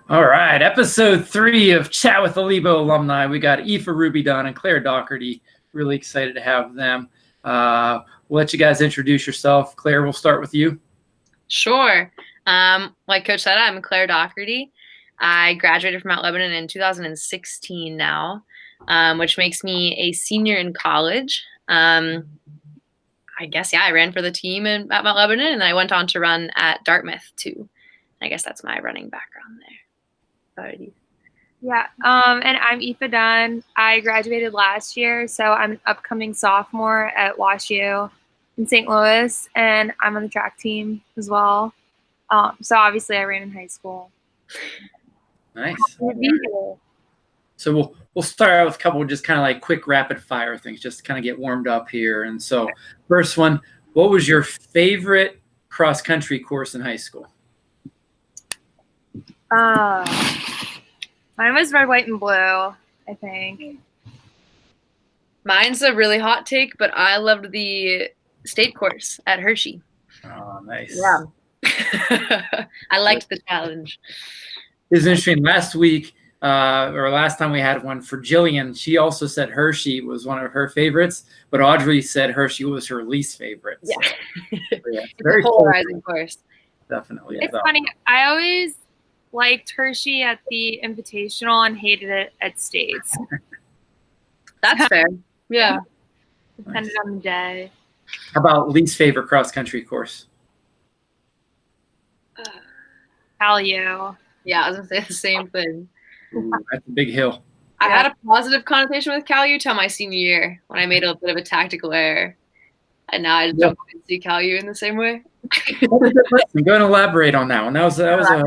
All right, episode 3 of Chat with the Lebo alumni. We got Aoife-Ruby, Dunne, and Claire Dougherty. Really excited to have them. We'll let you guys introduce yourself. Claire, we'll start with you. Sure. Like Coach said, I'm Claire Dougherty. I graduated from Mount Lebanon in 2016 now, which makes me a senior in college. I guess, I ran for the team at Mount Lebanon, and I went on to run at Dartmouth too. I guess that's my running background there. Alrighty. Yeah, and I'm Aoife Dunne. I graduated last year, so I'm an upcoming sophomore at WashU in St. Louis, and I'm on the track team as well. So obviously I ran in high school. Nice. So we'll start out with a couple of just kind of like quick rapid fire things, just to kind of get warmed up here. And so first one, what was your favorite cross country course in high school? Mine was red, white, and blue, I think. Mine's a really hot take, but I loved the state course at Hershey. Oh, nice. Yeah. I liked the challenge. It was interesting. Last week, or last time we had one for Jillian, she also said Hershey was one of her favorites, but Audrey said Hershey was her least favorite. Yeah. So, yeah, it's very a polarizing course. Definitely. It's funny. I always liked Hershey at the Invitational and hated it at States. That's fair. Yeah. Depended on the day. How about least favorite cross-country course? CalU. Yeah, I was going to say the same thing. Ooh, that's a big hill. I had a positive connotation with CalU till my senior year when I made a bit of a tactical error. And now I just don't see CalU in the same way. Go and elaborate on that one. That was a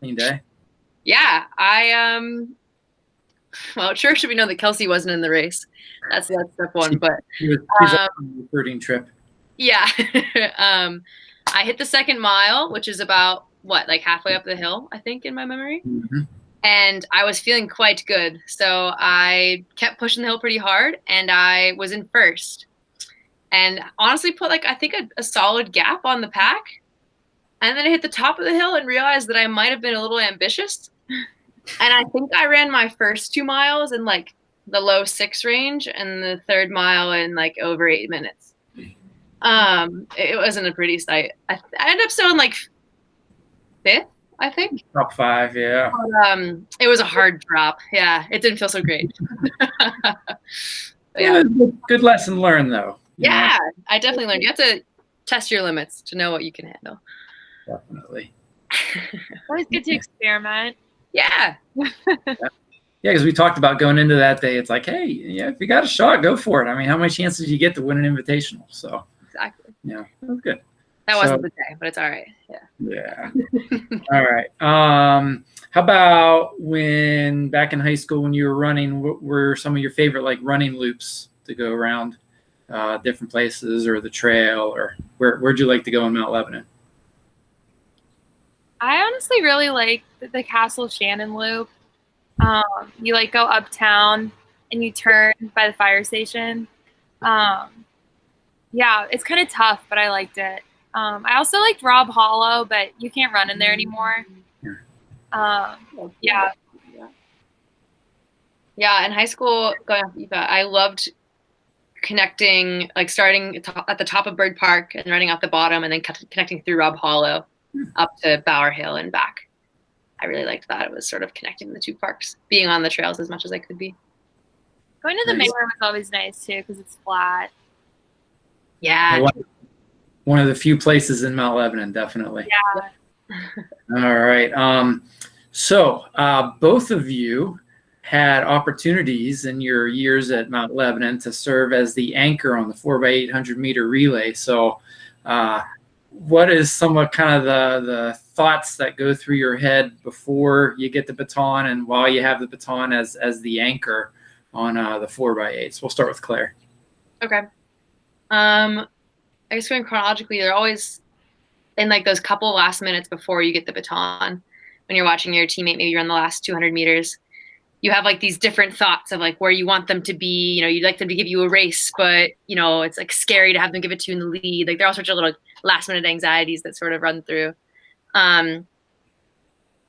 interesting day. Yeah, well, sure should we know that Kelsey wasn't in the race. That's step one. But he was on a recruiting trip. Yeah. I hit the second mile, which is about like halfway up the hill, I think, in my memory. Mm-hmm. And I was feeling quite good. So I kept pushing the hill pretty hard, and I was in first. And honestly put I think a solid gap on the pack. And then I hit the top of the hill and realized that I might have been a little ambitious. And I think I ran my first 2 miles in the low 6 range, and the third mile in over 8 minutes. It wasn't a pretty sight. I ended up still in 5th, I think. Top 5, yeah. But, it was a hard drop. Yeah, it didn't feel so great. Yeah, good lesson learned though. Yeah, I definitely learned. You have to test your limits to know what you can handle. Definitely. Always good to experiment. Yeah. Yeah, because we talked about going into that day. It's hey, yeah, if you got a shot, go for it. I mean, how many chances do you get to win an invitational? So exactly. Yeah, that was good. That wasn't the day, but it's all right. Yeah. Yeah. All right. How about when back in high school when you were running? What were some of your favorite running loops to go around different places, or the trail, or where'd you like to go in Mount Lebanon? I honestly really like the Castle Shannon loop. You go uptown and you turn by the fire station. Yeah, it's kind of tough, but I liked it. I also liked Rob Hollow, but you can't run in there anymore. Yeah. Yeah, in high school, going off Eva, I loved connecting, starting at the top of Bird Park and running out the bottom, and then connecting through Rob Hollow up to Bower Hill and back. I really liked that. It was sort of connecting the two parks, being on the trails as much as I could be. Going to the Mayor was always nice too, because it's flat. Yeah. One of the few places in Mount Lebanon, definitely. Yeah. All right. So both of you had opportunities in your years at Mount Lebanon to serve as the anchor on the 4x800 meter relay. So what is somewhat kind of the thoughts that go through your head before you get the baton and while you have the baton as the anchor on the 4x8s? We'll start with Claire. Okay. I guess going chronologically, they're always in those couple last minutes before you get the baton. When you're watching your teammate, maybe you're on the last 200 meters, you have these different thoughts of where you want them to be. You'd like them to give you a race, but it's scary to have them give it to you in the lead. There are all sorts of little last minute anxieties that sort of run through.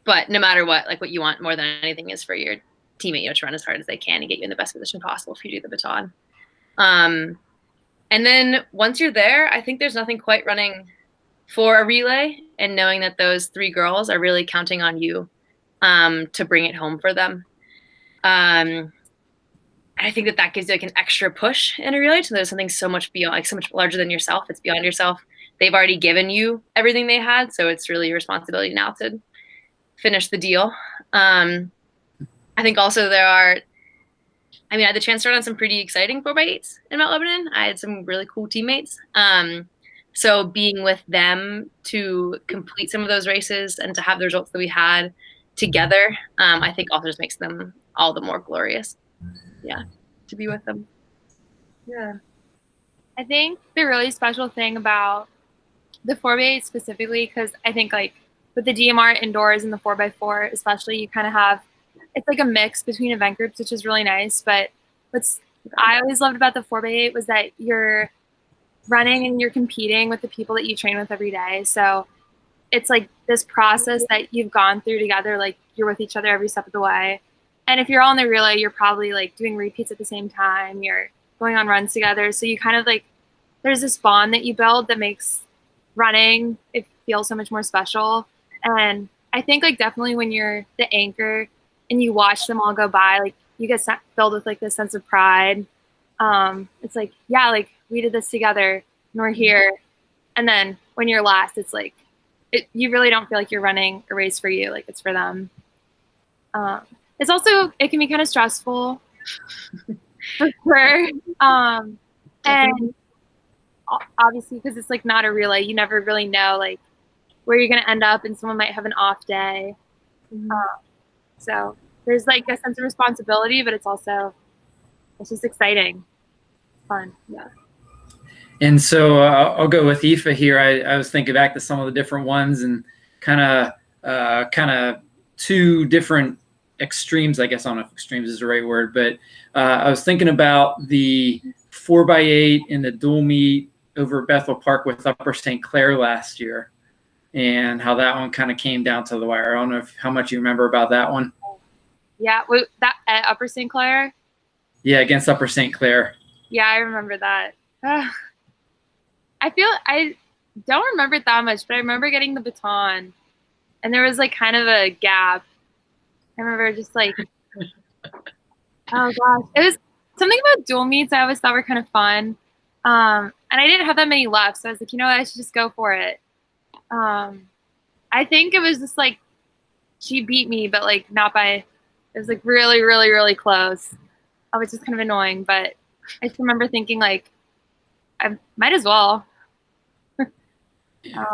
but no matter what, like what you want more than anything is for your teammate, you know, to run as hard as they can and get you in the best position possible if you do the baton. And then once you're there, I think there's nothing quite running for a relay and knowing that those 3 girls are really counting on you to bring it home for them. I think that gives you like an extra push in a relay to there's something so much beyond, like so much larger than yourself. It's beyond yourself. They've already given you everything they had, so it's really your responsibility now to finish the deal. I think also I had the chance to run on some pretty exciting 4x8s in Mount Lebanon. I had some really cool teammates. So being with them to complete some of those races and to have the results that we had together, I think also just makes them all the more glorious. Yeah, to be with them. Yeah. I think the really special thing about the 4x8 specifically, because I think like with the DMR indoors and the 4x4 especially, you kind of have, it's like a mix between event groups, which is really nice. But I always loved about the 4x8 was that you're running and you're competing with the people that you train with every day. So it's like this process that you've gone through together, like you're with each other every step of the way. And if you're all in the relay, you're probably like doing repeats at the same time. You're going on runs together. So you kind of like, there's this bond that you build that makes running, it feels so much more special. And I think like definitely when you're the anchor and you watch them all go by, like you get filled with like this sense of pride. It's like, yeah, like we did this together and we're here. And then when you're last, it's like, you really don't feel like you're running a race for you. Like it's for them. It's also, it can be kind of stressful for sure. And obviously, because it's like not a relay, you never really know like where you're going to end up and someone might have an off day. So there's like a sense of responsibility, but it's just exciting. Fun. Yeah. And so I'll go with Aoife here. I was thinking back to some of the different ones and kind of 2 different extremes. I guess I don't know if extremes is the right word, but I was thinking about the 4x8 in the dual meet over Bethel Park with Upper St. Clair last year, and how that one kind of came down to the wire. I don't know how much you remember about that one. Yeah, that at Upper St. Clair. Yeah, against Upper St. Clair. Yeah, I remember that. I don't remember it that much, but I remember getting the baton, and there was like kind of a gap. I remember just like, oh gosh, it was something about dual meets I always thought were kind of fun. And I didn't have that many left, so I was like, you know what, I should just go for it. I think it was just like, she beat me, but like not by, it was like really, really, really close. Which is kind of annoying, but I just remember thinking like, I might as well. Yeah,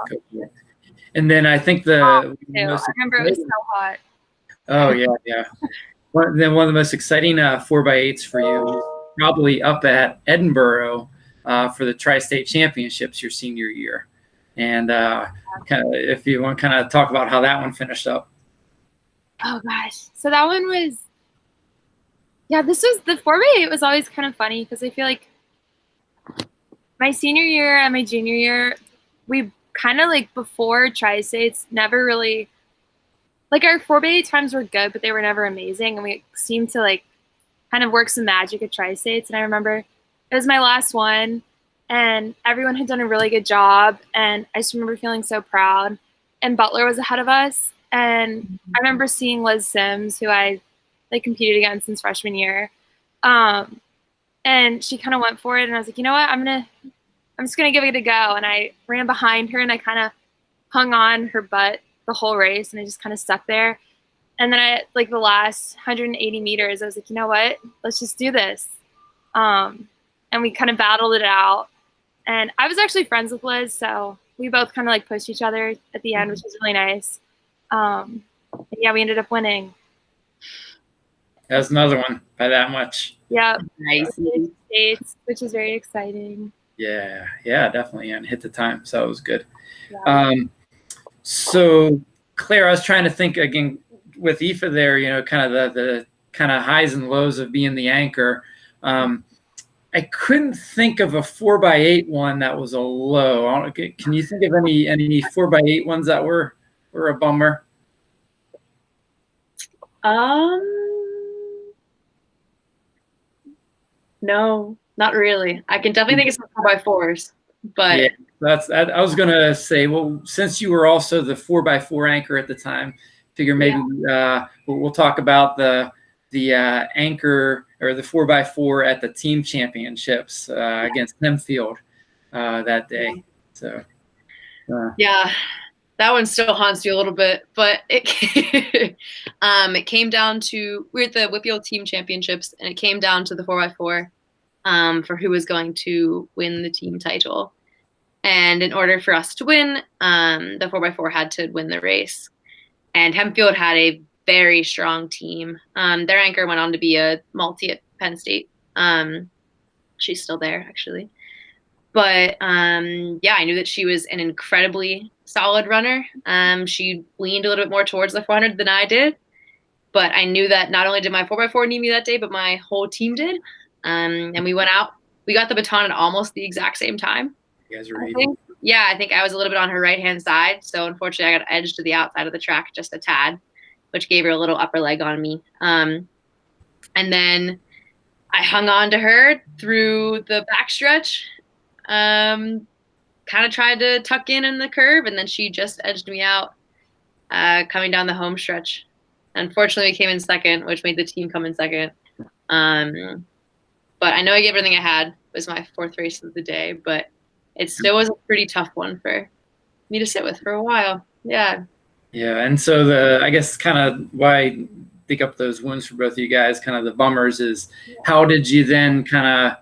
and then I think I remember it was so hot. Oh yeah. Then one of the most exciting 4x8s for you was probably up at Edinburgh for the Tri-State Championships your senior year. And kind of, if you want to kind of talk about how that one finished up. Oh gosh, so that one was, yeah, this was the 4x8 was always kind of funny because I feel like my senior year and my junior year, we kind of like before Tri-States never really, like our 4x8 times were good, but they were never amazing. And we seemed to like kind of work some magic at Tri-States. And I remember it was my last one and everyone had done a really good job. And I just remember feeling so proud. And Butler was ahead of us. And I remember seeing Liz Sims, who I like competed against since freshman year. And she kind of went for it. And I was like, you know what, I'm just going to give it a go. And I ran behind her and I kind of hung on her butt the whole race. And I just kind of stuck there. And then I, like the last 180 meters, I was like, you know what, let's just do this. And we kind of battled it out. And I was actually friends with Liz. So we both kind of like pushed each other at the end, which was really nice. And yeah, we ended up winning. That was another one by that much. Yeah. Nice. States, which is very exciting. Yeah, definitely. And hit the time. So it was good. Yeah. So Claire, I was trying to think again with Aoife there, you know, kind of the kind of highs and lows of being the anchor. I couldn't think of a 4x8 one that was a low. Can you think of any 4x8 ones that were a bummer? No, not really. I can definitely think of some 4x4s, but Yeah, I was gonna say, well, since you were also the 4x4 anchor at the time, figure maybe we'll talk about the anchor or the 4x4 at the team championships against Hempfield that day. So yeah, that one still haunts you a little bit. But it it came down to, we were at the WPIAL team championships, and it came down to the 4x4 for who was going to win the team title. And in order for us to win, the 4x4 had to win the race. And Hempfield had a very strong team. Their anchor went on to be a multi at Penn State. She's still there, actually. But yeah, I knew that she was an incredibly solid runner. She leaned a little bit more towards the 400 than I did. But I knew that not only did my 4x4 need me that day, but my whole team did. And we went out. We got the baton at almost the exact same time. you guys are I think I was a little bit on her right-hand side. So unfortunately, I got edged to the outside of the track just a tad, which gave her a little upper leg on me. And then I hung on to her through the backstretch, kind of tried to tuck in the curve, and then she just edged me out coming down the home stretch. Unfortunately, we came in second, which made the team come in second. But I know I gave everything I had. It was my 4th race of the day, but it still was a pretty tough one for me to sit with for a while. Yeah. Yeah, and so I guess kind of why I pick up those wounds for both of you guys, kind of the bummers, is how did you then kind of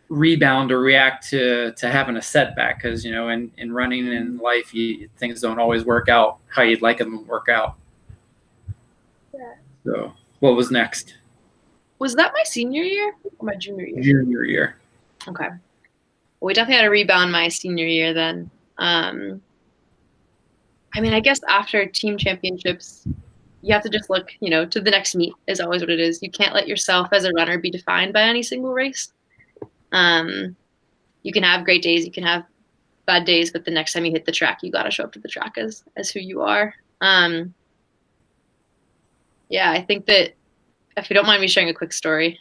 rebound or react to having a setback? Because in running and in life, things don't always work out how you'd like them to work out. Yeah. So what was next? Was that my senior year or my junior year? Junior year. Okay. Well, we definitely had to rebound my senior year then. I mean, I guess after team championships, you have to just look, to the next meet is always what it is. You can't let yourself as a runner be defined by any single race. You can have great days, you can have bad days, but the next time you hit the track, you got to show up to the track as who you are. Yeah, I think that if you don't mind me sharing a quick story,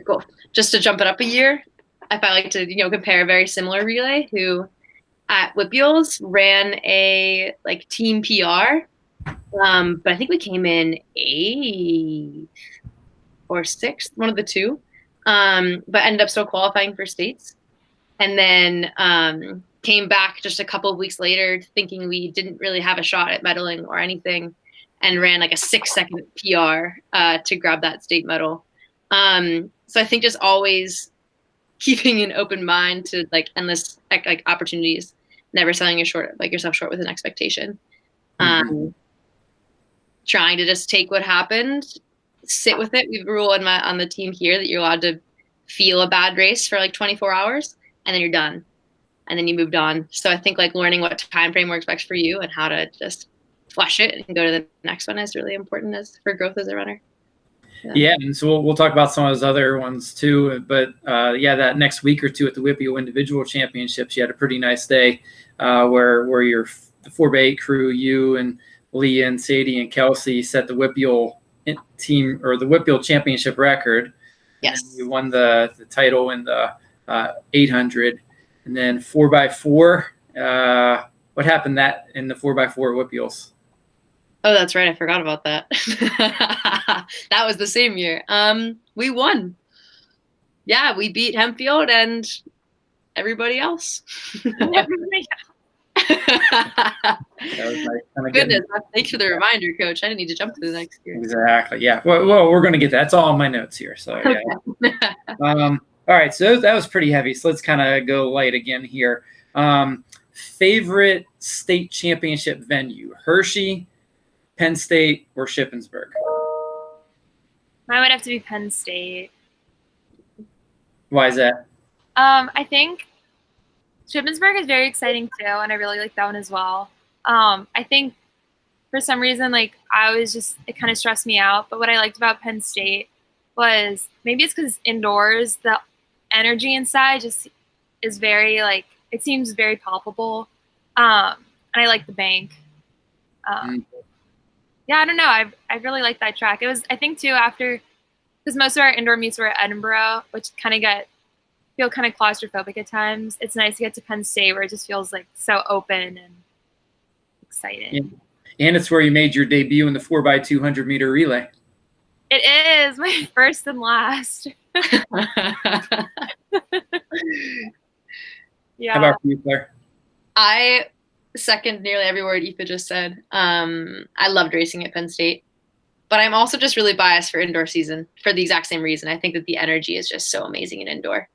cool. Just to jump it up a year, if I like to, compare a very similar relay who at WPIAL's ran a team PR, but I think we came in 8th or 6th, one of the two, but ended up still qualifying for states, and then came back just a couple of weeks later thinking we didn't really have a shot at medaling or anything, and ran a 6-second PR to grab that state medal. So I think just always keeping an open mind to endless opportunities, never selling yourself short with an expectation. Trying to just take what happened, sit with it. We have a rule on the team here that you're allowed to feel a bad race for 24 hours, and then you're done, and then you moved on. So I think learning what time frame works best for you and how to just flush it and go to the next one is really important for growth as a runner. Yeah, and so we'll talk about some of those other ones too. But that next week or two at the WPIAL Individual Championships, you had a pretty nice day where the 4x8 crew, you and Leah and Sadie and Kelsey, set the WPIAL team or the WPIAL Championship record. Yes, and you won the title in the 800, and then 4x4. What happened in the 4x4 WPIALs? Oh, that's right. I forgot about that. That was the same year. We won. Yeah, we beat Hempfield and everybody else. Goodness, thanks for the reminder, Coach. I didn't need to jump to the next year. Exactly. Yeah. Well, we're going to get that. That's all on my notes here. So yeah. Okay. All right. So that was pretty heavy. So let's kind of go light again here. Favorite state championship venue: Hershey, Penn State, or Shippensburg? Mine would have to be Penn State. Why is that? I think Shippensburg is very exciting too, and I really like that one as well. I think for some reason, it kind of stressed me out. But what I liked about Penn State was, maybe it's because it's indoors, the energy inside just is very it seems very palpable. And I like the bank. Yeah, I don't know. I really like that track. It was, I think, too, after, because most of our indoor meets were at Edinburgh, which kind of feel kind of claustrophobic at times. It's nice to get to Penn State where it just feels like so open and exciting. Yeah. And it's where you made your debut in the 4x200 meter relay. It is my first and last. Yeah. How about you, Claire? I second nearly every word Aoife just said. I loved racing at Penn State, but I'm also just really biased for indoor season for the exact same reason. I think that the energy is just so amazing in indoor.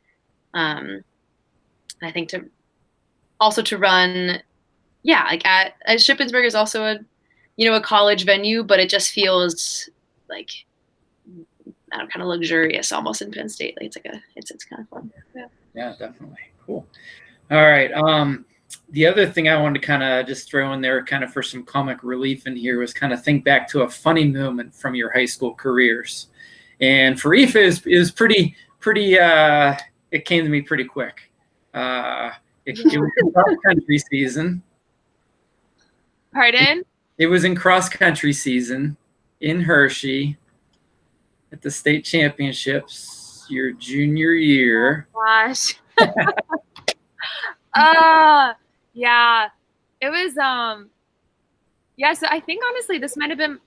I think to run, like at Shippensburg is also a college venue, but it just feels like, I don't know, kind of luxurious almost in Penn State. Like it's kind of fun. Yeah, definitely. Cool. All right. The other thing I wanted to kind of just throw in there kind of for some comic relief in here was kind of think back to a funny moment from your high school careers. And for Aoife, it was pretty, it came to me pretty quick. It was in cross-country season. Pardon? It was in cross-country season in Hershey at the state championships your junior year. Oh, gosh. Yeah. It was, so I think honestly, this might have been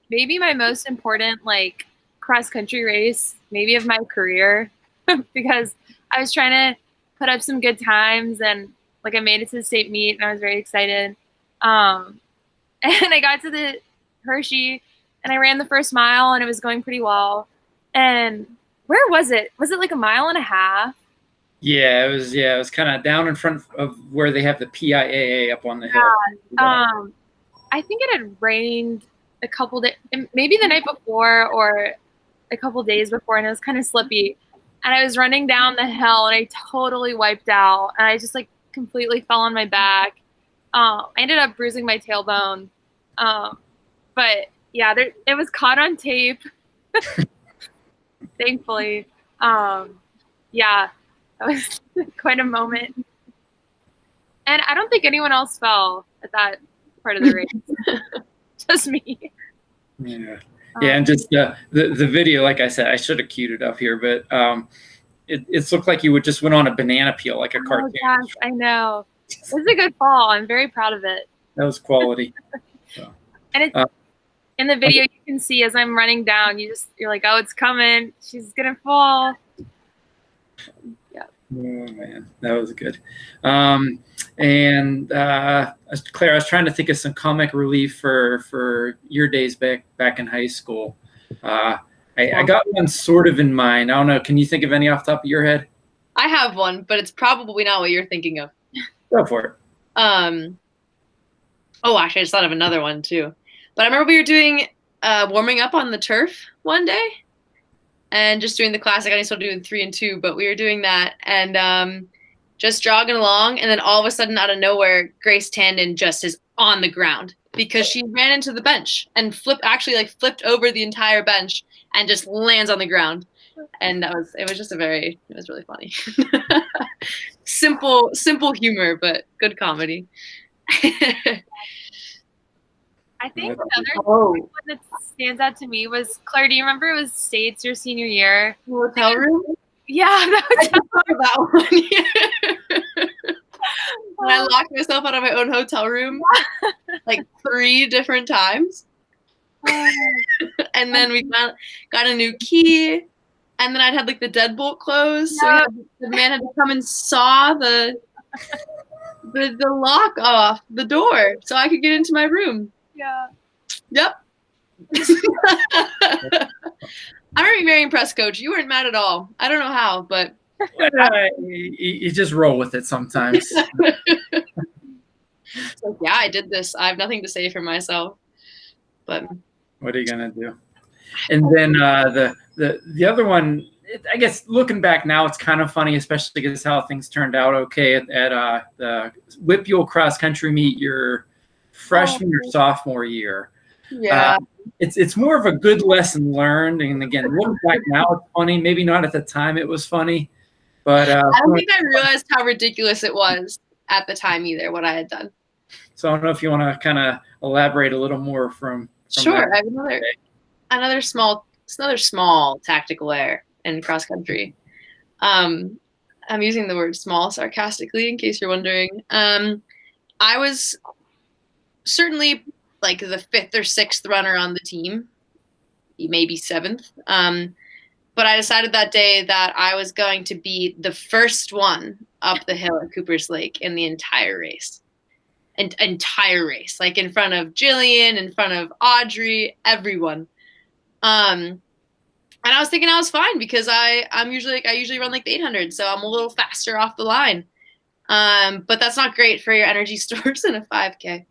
maybe my most important, like, cross-country race, maybe of my career, because I was trying to put up some good times, and, like, I made it to the state meet, and I was very excited. And I got to the Hershey, and I ran the first mile, and it was going pretty well. And where was it? Was it like a mile and a half? Yeah, it was kind of down in front of where they have the PIAA up on the hill. I think it had rained a couple days, maybe the night before or a couple days before, and it was kind of slippy. And I was running down the hill, and I totally wiped out, and I just like completely fell on my back. I ended up bruising my tailbone, but yeah, it was caught on tape. Thankfully, yeah. That was quite a moment. And I don't think anyone else fell at that part of the race. Just me. Yeah. And just the video, like I said, I should have queued it up here, but it looked like you just went on a banana peel like a cartoon. Oh, gosh, I know. It was a good fall. I'm very proud of it. That was quality. So. And it's, in the video, you can see as I'm running down, you're like, oh, it's coming. She's going to fall. Yeah. Oh man, that was good. Claire, I was trying to think of some comic relief for your days back in high school. I got one sort of in mind. I don't know. Can you think of any off the top of your head? I have one, but it's probably not what you're thinking of. Go for it. Oh, actually, I just thought of another one too. But I remember we were doing warming up on the turf one day. And just doing the classic. I still doing 3 and 2, but we were doing that and just jogging along. And then all of a sudden, out of nowhere, Grace Tandon just is on the ground because she ran into the bench and flipped over the entire bench and just lands on the ground. And it was really funny. simple humor, but good comedy. I think another one that stands out to me was, Claire, do you remember it was States your senior year? Hotel room? Yeah, I thought of that one. When I locked myself out of my own hotel room like 3 different times. And then we got a new key. And then I'd had like the deadbolt closed. So the man had to come and saw the lock off the door so I could get into my room. Yeah. Yep. I'm very, very impressed, Coach. You weren't mad at all. I don't know how, but you just roll with it sometimes. So, yeah, I did this. I have nothing to say for myself. But what are you gonna do? And then the other one, I guess looking back now, it's kind of funny, especially because how things turned out okay at the WPIAL cross country meet your freshman or sophomore year. Yeah. It's more of a good lesson learned. And again, looking back now, it's funny. Maybe not at the time it was funny, but I don't think I realized how ridiculous it was at the time either, what I had done. So I don't know if you want to kind of elaborate a little more from Sure. I have another small tactical error in cross country. I'm using the word small sarcastically in case you're wondering. I was certainly like the 5th or 6th runner on the team, maybe 7th. But I decided that day that I was going to be the first one up the hill at Cooper's Lake in the entire race. Entire race, like in front of Jillian, in front of Audrey, everyone. And I was thinking I was fine because I usually run like the 800, so I'm a little faster off the line. But that's not great for your energy stores in a 5K.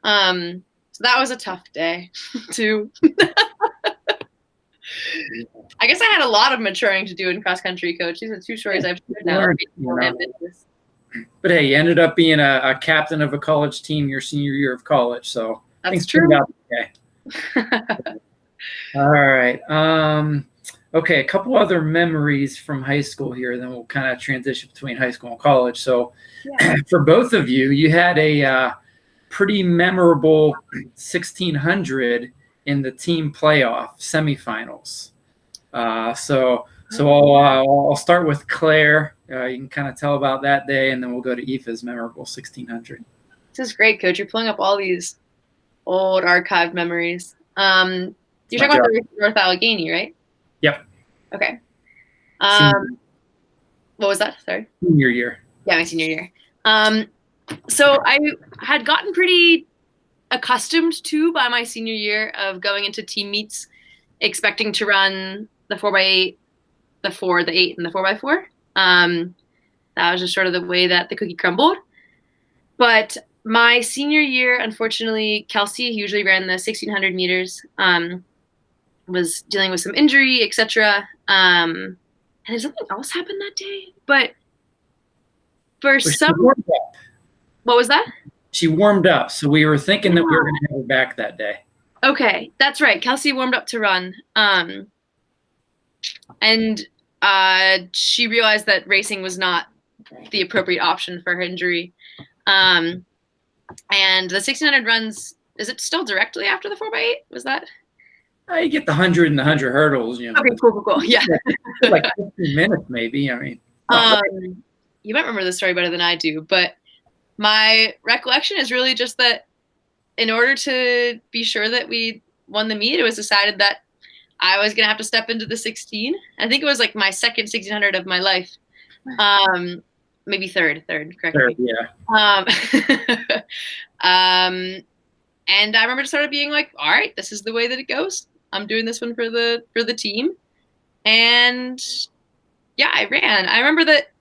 So that was a tough day too. I guess I had a lot of maturing to do in cross country, coach. These are 2 stories I've shared now. But hey, you ended up being a captain of a college team your senior year of college, so that's true. Okay. All right. Okay, a couple other memories from high school here, then we'll kind of transition between high school and college. So for both of you, you had a pretty memorable 1600 in the team playoff semifinals. So I'll start with Claire. You can kind of tell about that day, and then we'll go to Aoife's memorable 1600. This is great, coach. You're pulling up all these old archived memories. You're talking about the North Allegheny, right? Yep. Okay. What was that? Sorry. Senior year. Yeah, my senior year. So I had gotten pretty accustomed to by my senior year of going into team meets, expecting to run the 4x8, the 4, the 8, and the 4x4. That was just sort of the way that the cookie crumbled. But my senior year, unfortunately, Kelsey, who usually ran the 1600 meters, was dealing with some injury, etc. And then something else happened that day. But for what was that? She warmed up, so we were thinking that we were going to have her back that day. Okay, that's right. Kelsey warmed up to run, and she realized that racing was not the appropriate option for her injury. And the 1600 runs, is it still directly after the 4x8? Was that? You get the 100 and the 100 hurdles. You know. Okay, cool. Yeah. Like 15 minutes, maybe. I mean. You might remember this story better than I do, but my recollection is really just that in order to be sure that we won the meet, it was decided that I was going to have to step into the 16. I think it was like my second 1600 of my life. Maybe third, correct me. Yeah. And I remember just sort of being like, all right, this is the way that it goes. I'm doing this one for the team. And yeah, I ran. I remember that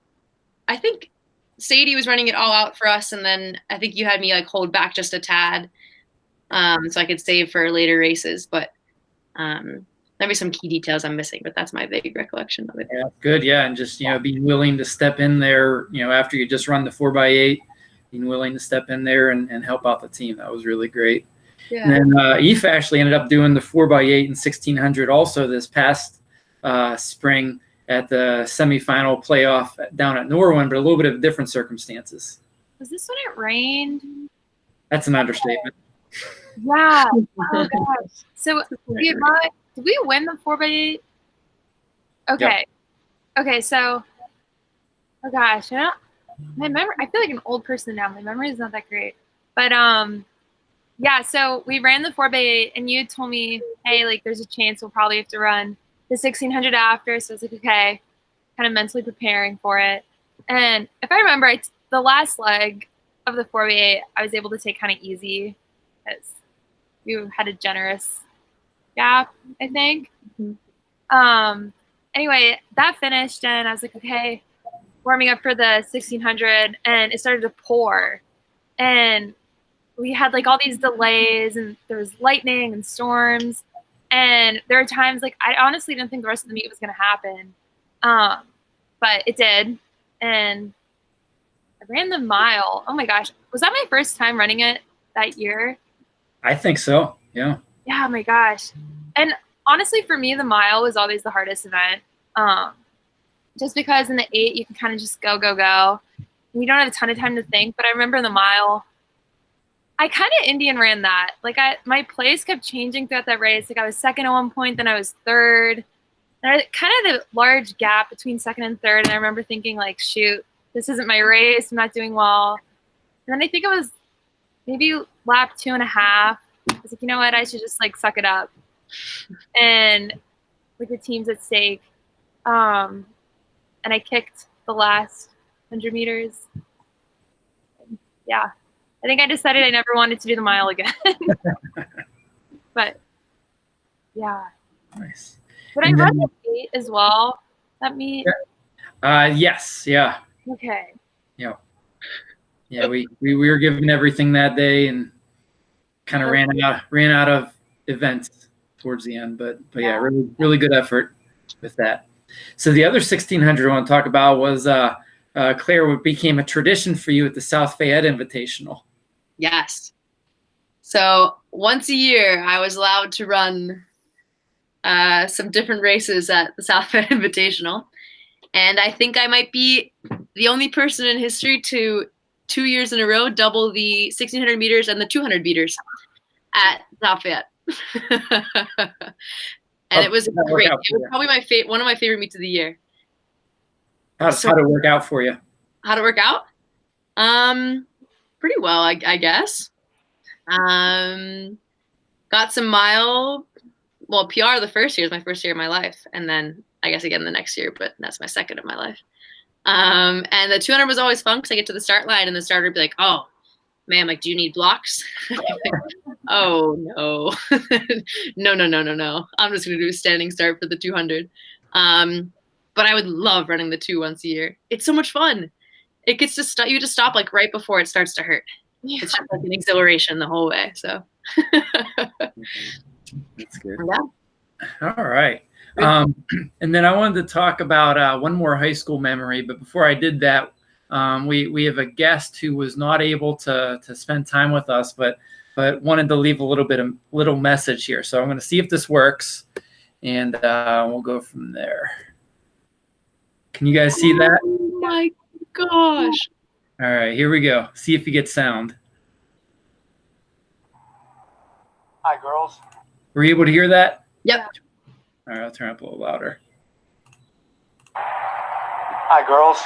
I think Sadie was running it all out for us, and then I think you had me like hold back just a tad, so I could save for later races. But there be some key details I'm missing, but that's my vague recollection of it. Yeah, good. Yeah, and just being willing to step in there. After you just run the 4x8, being willing to step in there and help out the team. That was really great. Yeah. And then Aoife actually ended up doing the 4x8 and 1600 also this past spring at the semifinal playoff down at Norwin, but a little bit of different circumstances. Was this when it rained? That's an understatement. Yeah. Oh gosh. So did we win the 4x8? Okay. Yep. Okay. So, oh gosh, my memory. I feel like an old person now. My memory is not that great. But yeah. So we ran the 4x8, and you told me, hey, like there's a chance we'll probably have to run the 1600 after. So I was like, okay, kind of mentally preparing for it. And if I remember, the last leg of the 4x8, I was able to take kind of easy because we had a generous gap, I think. Mm-hmm. Anyway, that finished, and I was like, okay, warming up for the 1600, and it started to pour. And we had like all these delays, and there was lightning and storms. And there were times like I honestly didn't think the rest of the meet was going to happen, but it did. And I ran the mile. Oh my gosh, was that my first time running it that year? I think so. Yeah. Yeah. Oh my gosh. And honestly, for me, the mile was always the hardest event, just because in the 8 you can kind of just go. And you don't have a ton of time to think. But I remember the mile, I kind of Indian ran that. Like my place kept changing throughout that race. Like I was second at one point, then I was third. And I kind of the large gap between second and third. And I remember thinking like, shoot, this isn't my race. I'm not doing well. And then I think it was maybe lap 2.5. I was like, you know what? I should just like suck it up. And like the team's at stake. And I kicked the last 100 meters. Yeah. I think I decided I never wanted to do the mile again. But yeah. Nice. Did I run the 8 as well? That meet? Yes. Yeah. Okay. Yeah. Yeah. We were given everything that day and kind of ran out of events towards the end, but yeah, really good effort with that. So the other 1600 I want to talk about was Claire, what became a tradition for you at the South Fayette Invitational. Yes. So once a year, I was allowed to run some different races at the South Fayette Invitational. And I think I might be the only person in history to 2 years in a row double the 1600 meters and the 200 meters at South Fayette. And it was great. It was probably one of my favorite meets of the year. How'd it work out for you? How'd it work out? Pretty well, I guess. Got some PR the first year is my first year of my life, and then I guess again the next year, but that's my second of my life. And the 200 was always fun because I get to the start line and the starter would be like, "Oh, man, like, do you need blocks?" Oh no, no. I'm just gonna do a standing start for the 200. But I would love running the 2 once a year. It's so much fun. It gets to stop. You just stop like right before it starts to hurt. Yeah. It's just like an exhilaration the whole way. So that's good. Yeah. All right. And then I wanted to talk about one more high school memory, but before I did that, we have a guest who was not able to spend time with us, but wanted to leave a little message here. So I'm going to see if this works, and we'll go from there. Can you guys see that? Oh my gosh. All right, here we go. See if you get sound. Hi, girls. Were you able to hear that? Yep. All right, I'll turn up a little louder. Hi, girls.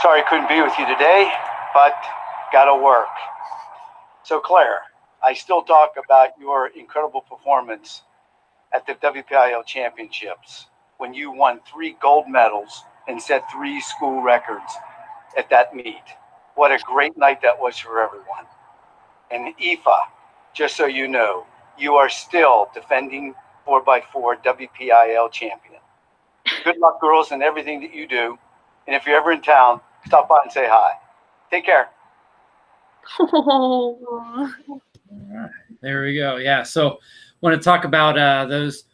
Sorry I couldn't be with you today, but gotta work. So, Claire, I still talk about your incredible performance at the WPIAL Championships when you won 3 gold medals and set 3 school records at that meet. What a great night that was for everyone. And Aoife, just so you know, you are still defending 4x4 WPIAL champion. Good luck, girls, in everything that you do. And if you're ever in town, stop by and say hi. Take care. Oh. All right, there we go. Yeah, so want to talk about those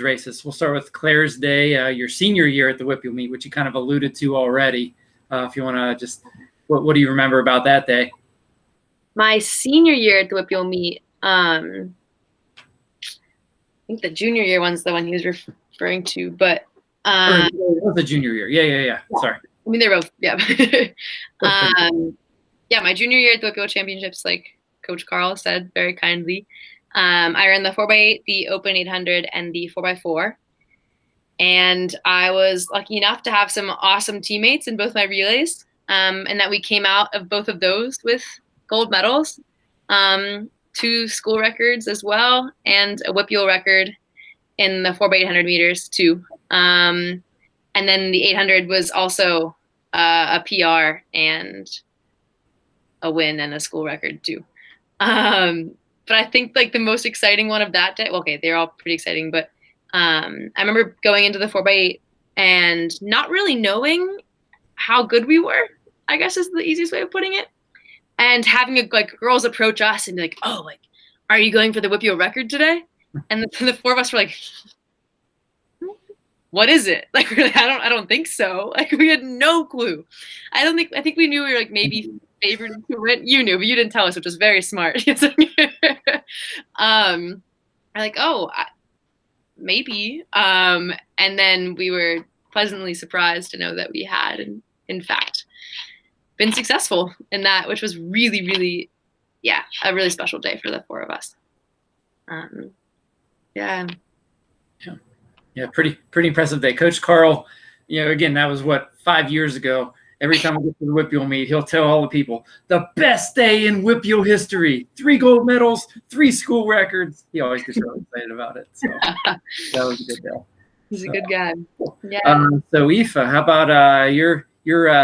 races. We'll start with Claire's day, your senior year at the WPIAL meet, which you kind of alluded to already. If you want to just, what do you remember about that day? My senior year at the WPIAL meet, I think the junior year one's the one he was referring to, but It was the junior year. Yeah. Sorry. I mean, they're both, yeah. Yeah, my junior year at the WPIAL Championships, like Coach Carl said very kindly, I ran the 4x8, the Open 800, and the 4x4. And I was lucky enough to have some awesome teammates in both my relays, and that we came out of both of those with gold medals, 2 school records as well, and a WPIAL record in the 4x800 meters too. And then the 800 was also a PR and a win and a school record too. But I think like the most exciting one of that day, okay, they're all pretty exciting, but I remember going into the 4x8 and not really knowing how good we were, I guess is the easiest way of putting it. And having girls approach us and be like, "Oh, like, are you going for the WPIAL record today?" And the 4 of us were like, "What is it?" Like, really, I don't think so. Like, we had no clue. I think we knew we were like maybe favored to win. You knew, but you didn't tell us, which was very smart. I'm like, "Oh, maybe." And then we were pleasantly surprised to know that we had, in fact, been successful in that, which was really, really yeah, a really special day for the four of us. Yeah. Yeah, pretty impressive day. Coach Carl, again, that was 5 years ago. Every time we get to the WPIAL meet, he'll tell all the people, the best day in WPIAL history. 3 gold medals, 3 school records. He always gets really excited about it. So that was a good day. He's a good guy. Yeah. So Aoife, how about your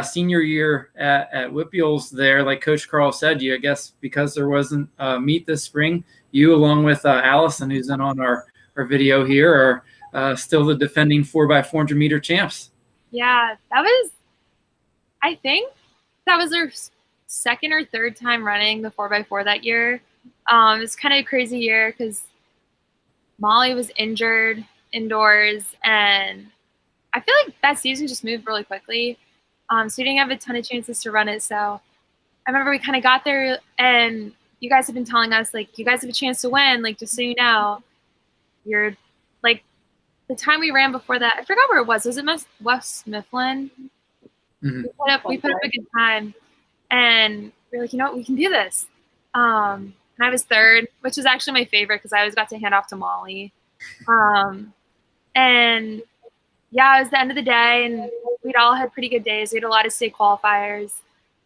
senior year at WPIAL's there? Like Coach Carl said, I guess because there wasn't a meet this spring, you along with Allison, who's in on our video here, are still the defending 4x400 meter champs. Yeah, I think that was their second or third time running the 4x4 that year. It was kind of a crazy year because Molly was injured indoors, and I feel like that season just moved really quickly. So we didn't have a ton of chances to run it. So I remember we kind of got there, and you guys have been telling us, like, you guys have a chance to win. Like, just so you know, you're like, the time we ran before that, I forgot where it was. Was it West Mifflin? Mm-hmm. We put up a good time, and we were like, you know what, we can do this. And I was third, which was actually my favorite because I always got to hand off to Molly. And yeah, it was the end of the day, and we'd all had pretty good days. We had a lot of state qualifiers,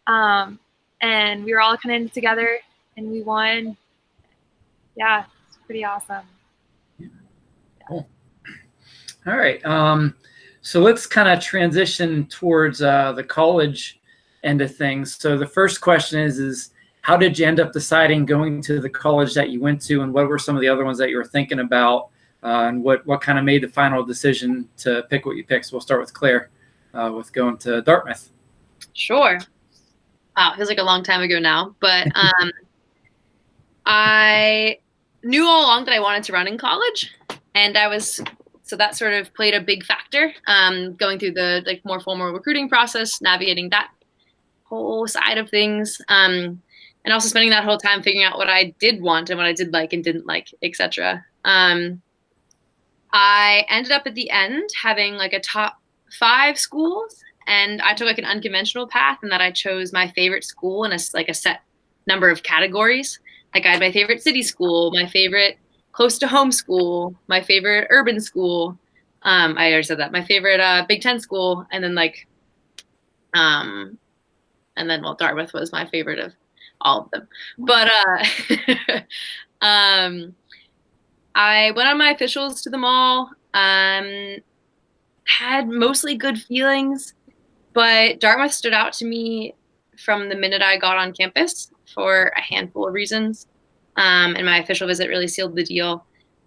and we were all kind of in it together, and we won. Yeah, it's pretty awesome. Cool. All right. So let's kind of transition towards the college end of things. So the first question is how did you end up deciding going to the college that you went to, and what were some of the other ones that you were thinking about, and what kind of made the final decision to pick what you picked? So we'll start with Claire with going to Dartmouth. Sure. Wow, feels like a long time ago now, but I knew all along that I wanted to run in college, and so that sort of played a big factor, going through the more formal recruiting process, navigating that whole side of things, and also spending that whole time figuring out what I did want and what I did like and didn't like, etc. I ended up at the end having like a top 5 schools, and I took like an unconventional path in that I chose my favorite school in a set number of categories. Like I had my favorite city school, my favorite close to home school, my favorite urban school. I already said that. My favorite Big Ten school, and then Dartmouth was my favorite of all of them. But I went on my officials to them all. Had mostly good feelings, but Dartmouth stood out to me from the minute I got on campus for a handful of reasons. And my official visit really sealed the deal.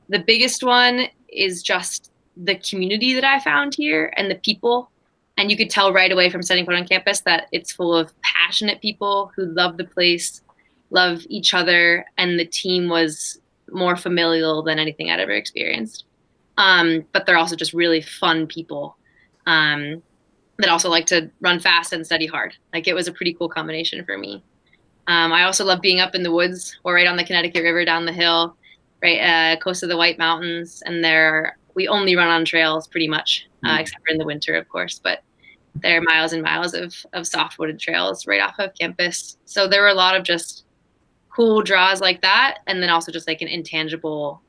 The biggest one is just the community that I found here and the people. And you could tell right away from setting foot on campus that it's full of passionate people who love the place, love each other, and the team was more familial than anything I'd ever experienced. But they're also just really fun people that also like to run fast and study hard. Like it was a pretty cool combination for me. I also love being up in the woods or right on the Connecticut River down the hill, right close to the White Mountains. And we only run on trails pretty much, except for in the winter, of course. But there are miles and miles of soft wooded trails right off of campus. So there were a lot of just cool draws like that. And then also just like an intangible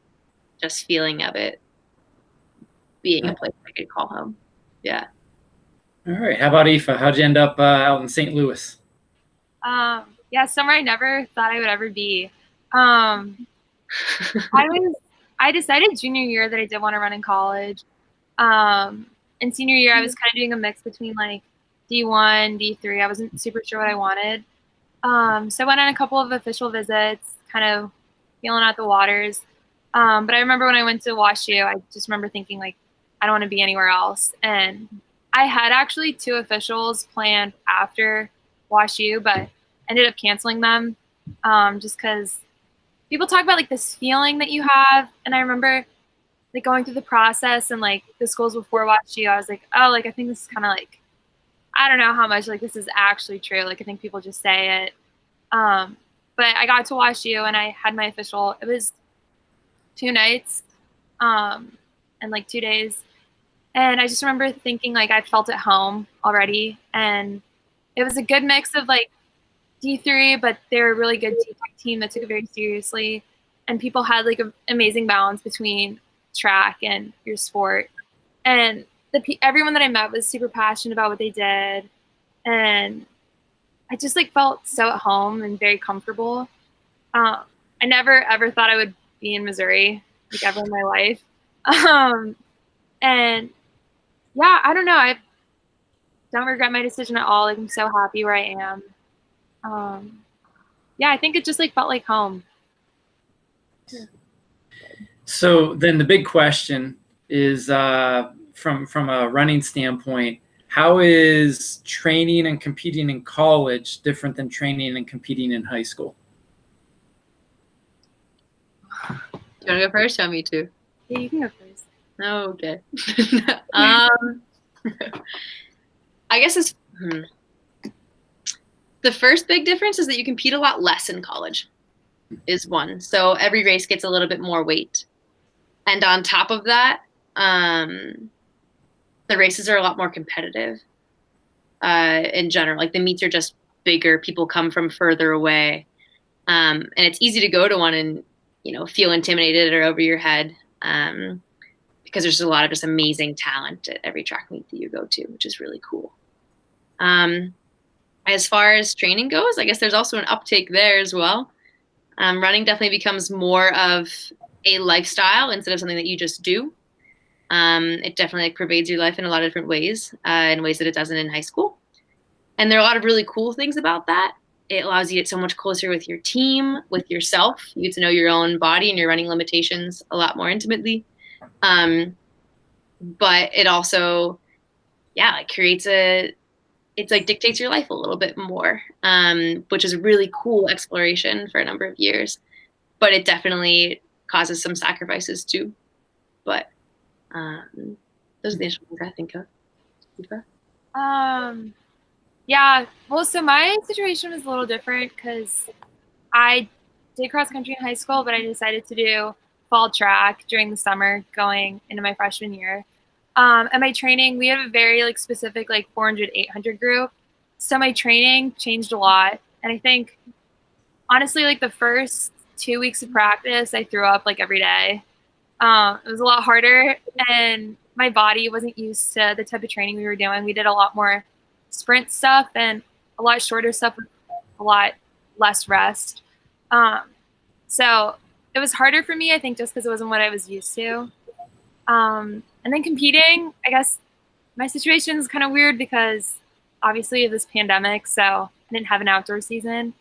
just feeling of it being a place I could call home. Yeah. All right. How about Aoife? How'd you end up out in St. Louis? Yeah, somewhere I never thought I would ever be. I decided junior year that I did want to run in college. And senior year, I was kind of doing a mix between like D1, D3. I wasn't super sure what I wanted. So I went on a couple of official visits, kind of feeling out the waters. But I remember when I went to WashU, I just remember thinking like, I don't want to be anywhere else. And I had actually 2 officials planned after WashU, but ended up canceling them just because people talk about like this feeling that you have. And I remember like going through the process and like the schools before WashU, I was like, oh, like I think this is kind of like, I don't know how much like this is actually true. Like I think people just say it. But I got to WashU and I had my official. It was 2 nights and like 2 days. And I just remember thinking like I felt at home already. And it was a good mix of like D3, but they were a really good team that took it very seriously. And people had like an amazing balance between track and your sport. And everyone that I met was super passionate about what they did. And I just like felt so at home and very comfortable. I never ever thought I would be in Missouri, like ever in my life. And yeah, I don't know. I don't regret my decision at all. Like I'm so happy where I am. Yeah, I think it just like felt like home. So then the big question is, from a running standpoint, how is training and competing in college different than training and competing in high school? Do you want to go first? Or me too? Yeah, you can go first. Oh, okay. I guess the first big difference is that you compete a lot less in college is one. So every race gets a little bit more weight. And on top of that, the races are a lot more competitive in general. Like the meets are just bigger. People come from further away. And it's easy to go to one and, feel intimidated or over your head because there's a lot of just amazing talent at every track meet that you go to, which is really cool. As far as training goes, I guess there's also an uptake there as well. Running definitely becomes more of a lifestyle instead of something that you just do. It definitely pervades your life in a lot of different ways, in ways that it doesn't in high school. And there are a lot of really cool things about that. It allows you to get so much closer with your team, with yourself. You get to know your own body and your running limitations a lot more intimately. But it also, creates dictates your life a little bit more, which is a really cool exploration for a number of years. But it definitely causes some sacrifices too. But those are the initial things I think of. Yeah, well, so my situation was a little different because I did cross country in high school, but I decided to do fall track during the summer going into my freshman year. And my training, we have a very specific 400, 800 group. So my training changed a lot. And I think honestly, the first 2 weeks of practice, I threw up every day. It was a lot harder and my body wasn't used to the type of training we were doing. We did a lot more sprint stuff and a lot shorter stuff with a lot less rest. So it was harder for me, I think, just because it wasn't what I was used to. And then competing, I guess my situation is kind of weird because obviously of this pandemic, so I didn't have an outdoor season.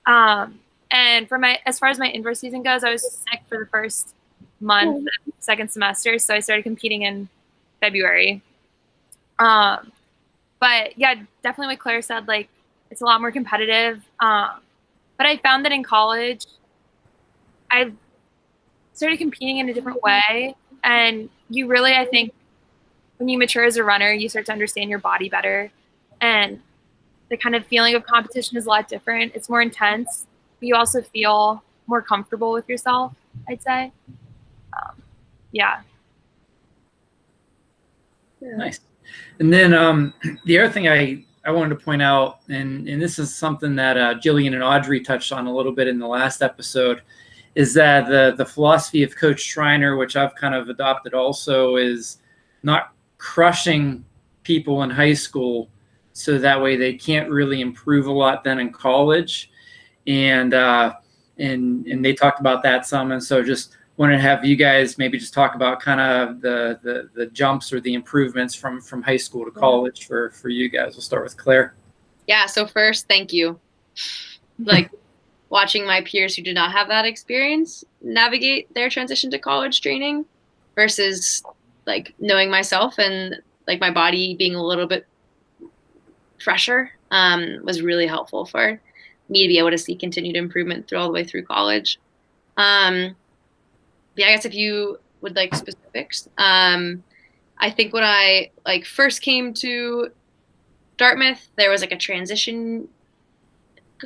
And as far as my indoor season goes, I was sick for the first month, second semester, so I started competing in February. But yeah, definitely what Claire said, it's a lot more competitive. But I found that in college, I started competing in a different way. And you really, I think, when you mature as a runner, you start to understand your body better. And the kind of feeling of competition is a lot different. It's more intense, but you also feel more comfortable with yourself, I'd say. Yeah. Nice. And then the other thing I wanted to point out, and this is something that Jillian and Audrey touched on a little bit in the last episode, is that the philosophy of Coach Schreiner, which I've kind of adopted also, is not crushing people in high school so that way they can't really improve a lot then in college. And they talked about that some. And so just wanted to have you guys maybe just talk about kind of the jumps or the improvements from high school to college for you guys. We'll start with Claire. Yeah. So first, thank you. Watching my peers who did not have that experience navigate their transition to college training versus knowing myself and my body being a little bit fresher was really helpful for me to be able to see continued improvement all the way through college. Yeah, I guess if you would like specifics, I think when I first came to Dartmouth, there was a transition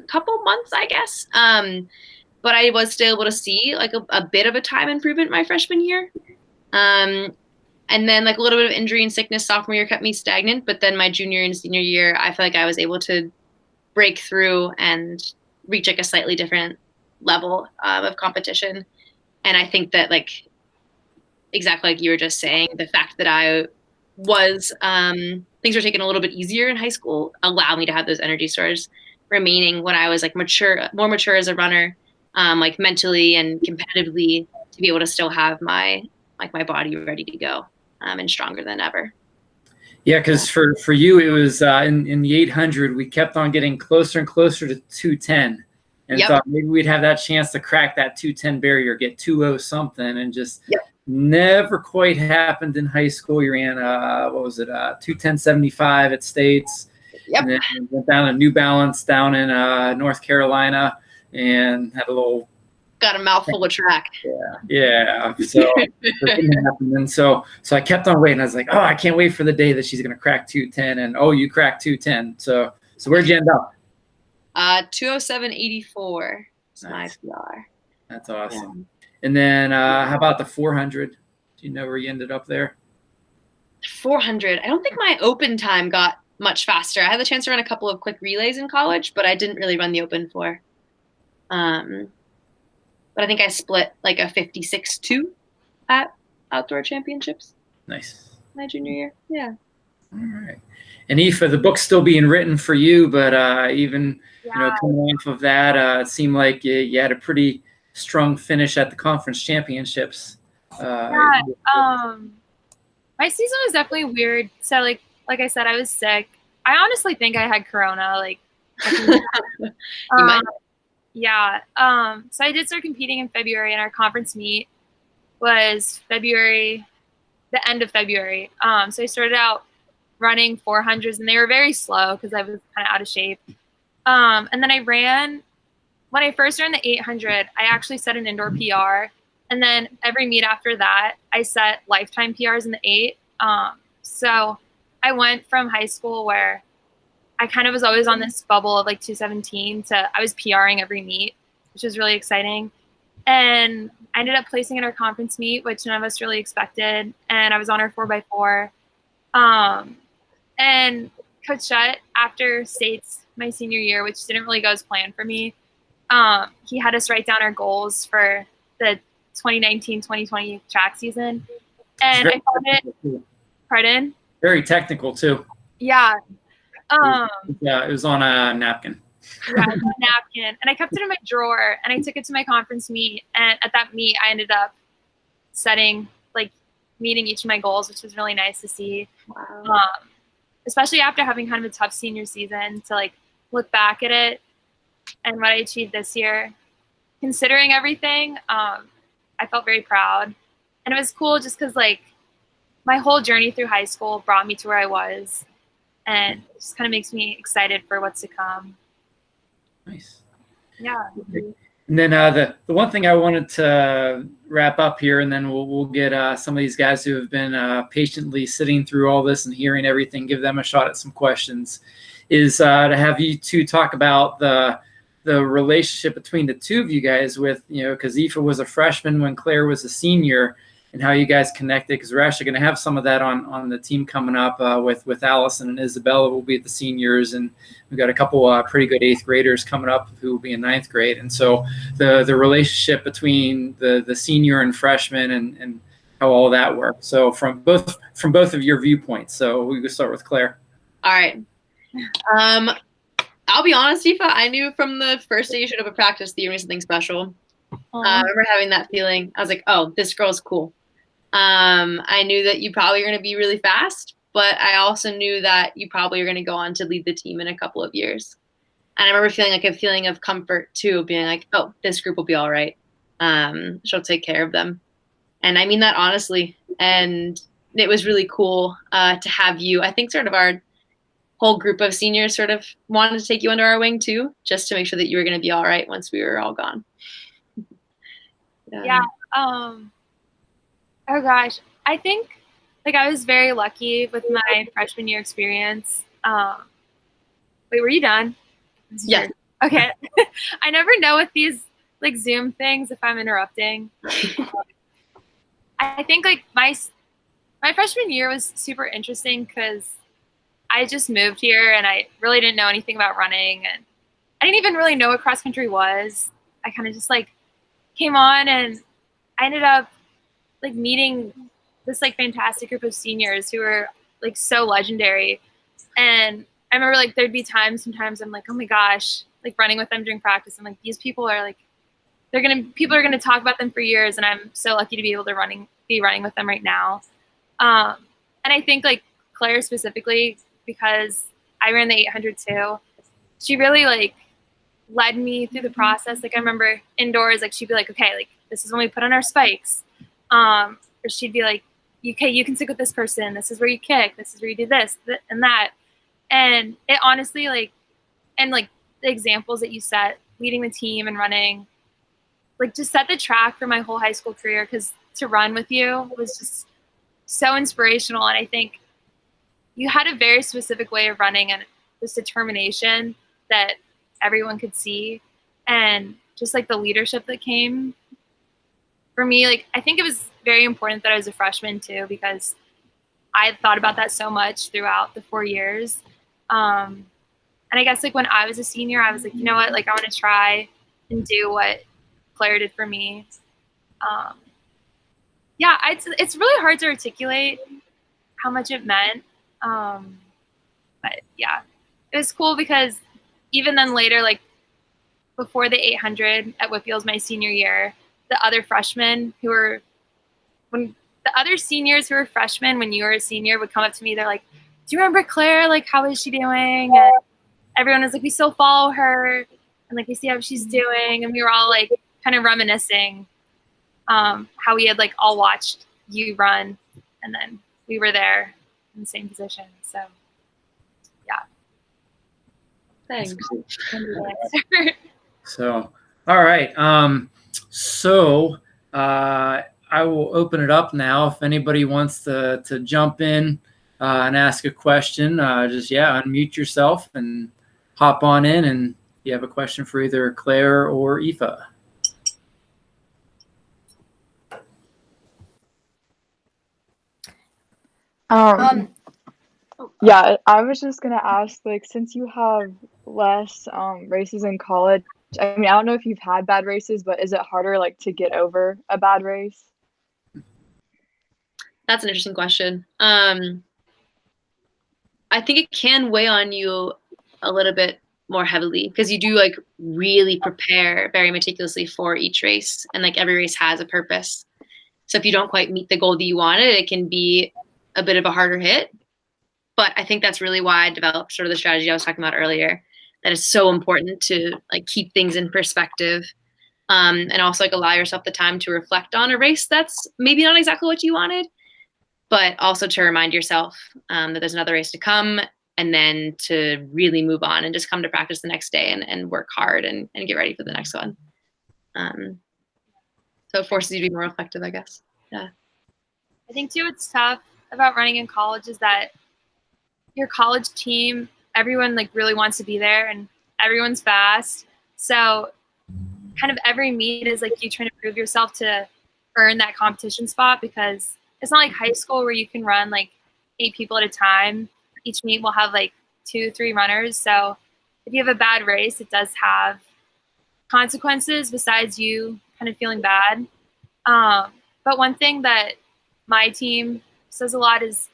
couple months, I guess. But I was still able to see a bit of a time improvement my freshman year. And then a little bit of injury and sickness sophomore year kept me stagnant. But then my junior and senior year, I feel I was able to break through and reach like a slightly different level of competition. And I think that like exactly like you were just saying, the fact that I was things were taken a little bit easier in high school allowed me to have those energy stores remaining when I was like more mature as a runner, like mentally and competitively, to be able to still have my body ready to go and stronger than ever. Yeah, because for you, it was in the 800, we kept on getting closer and closer to 210, and thought maybe we'd have that chance to crack that 210 barrier, get 2:0 something, and just never quite happened in high school. You ran, 2:10.75 at States, and then went down to New Balance down in North Carolina, and had a little. Got a mouthful of track. Yeah. So it didn't happen. And so I kept on waiting. I was like, oh, I can't wait for the day that she's going to crack 210. And oh, you cracked 210. So where'd you end up? 2:07.84 is my PR. That's awesome. Yeah. And then how about the 400? Do you know where you ended up there? 400. I don't think my open time got much faster. I had the chance to run a couple of quick relays in college, but I didn't really run the open 4. But I think I split like a 56.2 at outdoor championships. Nice. My junior year. Yeah. All right. And Aoife, the book's still being written for you, but even coming off of that, it seemed like you had a pretty strong finish at the conference championships. My season was definitely weird. So like I said, I was sick. I honestly think I had corona. Like, you might. Yeah. So I did start competing in February, and our conference meet was the end of February. So I started out running 400s, and they were very slow because I was kind of out of shape. And then when I first ran the 800, I actually set an indoor PR. And then every meet after that, I set lifetime PRs in the 8. So I went from high school where I kind of was always on this bubble of like 217 to I was PRing every meet, which was really exciting. And I ended up placing in our conference meet, which none of us really expected. And I was on our 4x4. And Coach Shutt, after States my senior year, which didn't really go as planned for me, he had us write down our goals for the 2019-2020 track season. And I found it, pardon? Very technical too. Yeah. It was on a napkin. Yeah, it was on a napkin. And I kept it in my drawer, and I took it to my conference meet. And at that meet, I ended up meeting each of my goals, which was really nice to see. Wow. Especially after having kind of a tough senior season, to look back at it and what I achieved this year. Considering everything, I felt very proud. And it was cool just because my whole journey through high school brought me to where I was. And it just kind of makes me excited for what's to come. Nice. Yeah. And then the one thing I wanted to wrap up here, and then we'll get some of these guys who have been patiently sitting through all this and hearing everything, give them a shot at some questions, is to have you two talk about the relationship between the two of you guys with, because Aoife was a freshman when Claire was a senior, and how you guys connected, because we're actually going to have some of that on the team coming up with Allison and Isabella will be at the seniors, and we've got a couple pretty good 8th graders coming up who will be in 9th grade. And so the relationship between the senior and freshman and how all that works. So from both of your viewpoints. So we can start with Claire. All right. I'll be honest, Aoife, I knew from the first day you showed up at practice that you were something special. I remember having that feeling. I was like, oh, this girl's cool. I knew that you probably were going to be really fast, but I also knew that you probably were going to go on to lead the team in a couple of years. And I remember feeling a feeling of comfort too, being like, oh, this group will be all right. She'll take care of them. And I mean that honestly. And it was really cool to have you. I think sort of our whole group of seniors sort of wanted to take you under our wing too, just to make sure that you were going to be all right once we were all gone. Yeah. Oh gosh, I think I was very lucky with my freshman year experience. Wait, were you done? Yeah. Okay. I never know with these Zoom things if I'm interrupting. I think my freshman year was super interesting because I just moved here and I really didn't know anything about running, and I didn't even really know what cross country was. I kind of just like came on, and I ended up like meeting this like fantastic group of seniors who were like so legendary. And I remember like there'd be times sometimes I'm like, oh my gosh, like running with them during practice. I'm like, these people are like, people are gonna talk about them for years, and I'm so lucky to be able to be running with them right now. And I think like Claire specifically, because I ran the 800 too, she really like led me through the process. Like I remember indoors, like she'd be like, okay, like this is when we put on our spikes. Or she'd be like, okay, you can stick with this person. This is where you kick. This is where you do this and that. And it honestly like, and like the examples that you set, leading the team and running, like just set the track for my whole high school career, because to run with you was just so inspirational. And I think you had a very specific way of running and this determination that everyone could see, and just like the leadership that came for me. Like I think it was very important that I was a freshman too, because I thought about that so much throughout the 4 years. And I guess like when I was a senior, I was like, you know what, like I want to try and do what Claire did for me. Yeah, it's really hard to articulate how much it meant. But yeah, it was cool because even then later, like before the 800 at WPIAL's my senior year, the other freshmen when the other seniors who were freshmen when you were a senior would come up to me, they're like, do you remember Claire? Like, how is she doing? And everyone was like, we still follow her, and like we see how she's doing. And we were all like kind of reminiscing how we had like all watched you run, and then we were there in the same position. So yeah. Thanks. So, all right. I will open it up now. If anybody wants to jump in and ask a question, just unmute yourself and hop on in. And you have a question for either Claire or Aoife. Yeah, I was just gonna ask, like, since you have less races in college, I mean, I don't know if you've had bad races, but is it harder like to get over a bad race? That's an interesting question. I think it can weigh on you a little bit more heavily, because you do like really prepare very meticulously for each race, and like every race has a purpose. So if you don't quite meet the goal that you wanted, it can be a bit of a harder hit. But I think that's really why I developed sort of the strategy I was talking about earlier, that is so important to like keep things in perspective, and also like allow yourself the time to reflect on a race that's maybe not exactly what you wanted, but also to remind yourself that there's another race to come, and then to really move on and just come to practice the next day and work hard and get ready for the next one. So it forces you to be more reflective, I guess. Yeah. I think too, what's tough about running in college is that your college team, everyone like really wants to be there, and everyone's fast. So kind of every meet is like you trying to prove yourself to earn that competition spot, because it's not like high school where you can run like 8 people at a time. Each meet will have like 2-3 runners. So if you have a bad race, it does have consequences besides you kind of feeling bad. But one thing that my team says a lot is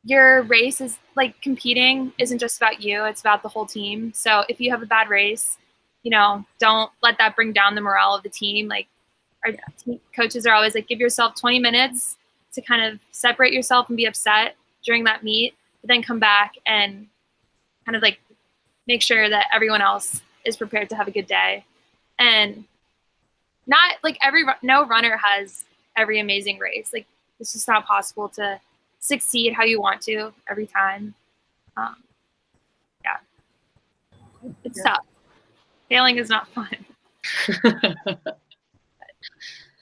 your race is like competing isn't just about you, it's about the whole team. So if you have a bad race, you know, don't let that bring down the morale of the team. Like our team coaches are always like, give yourself 20 minutes to kind of separate yourself and be upset during that meet, but then come back and kind of like make sure that everyone else is prepared to have a good day. And not like no runner has every amazing race. Like it's just not possible to succeed how you want to every time. Yeah, it's tough. Failing is not fun.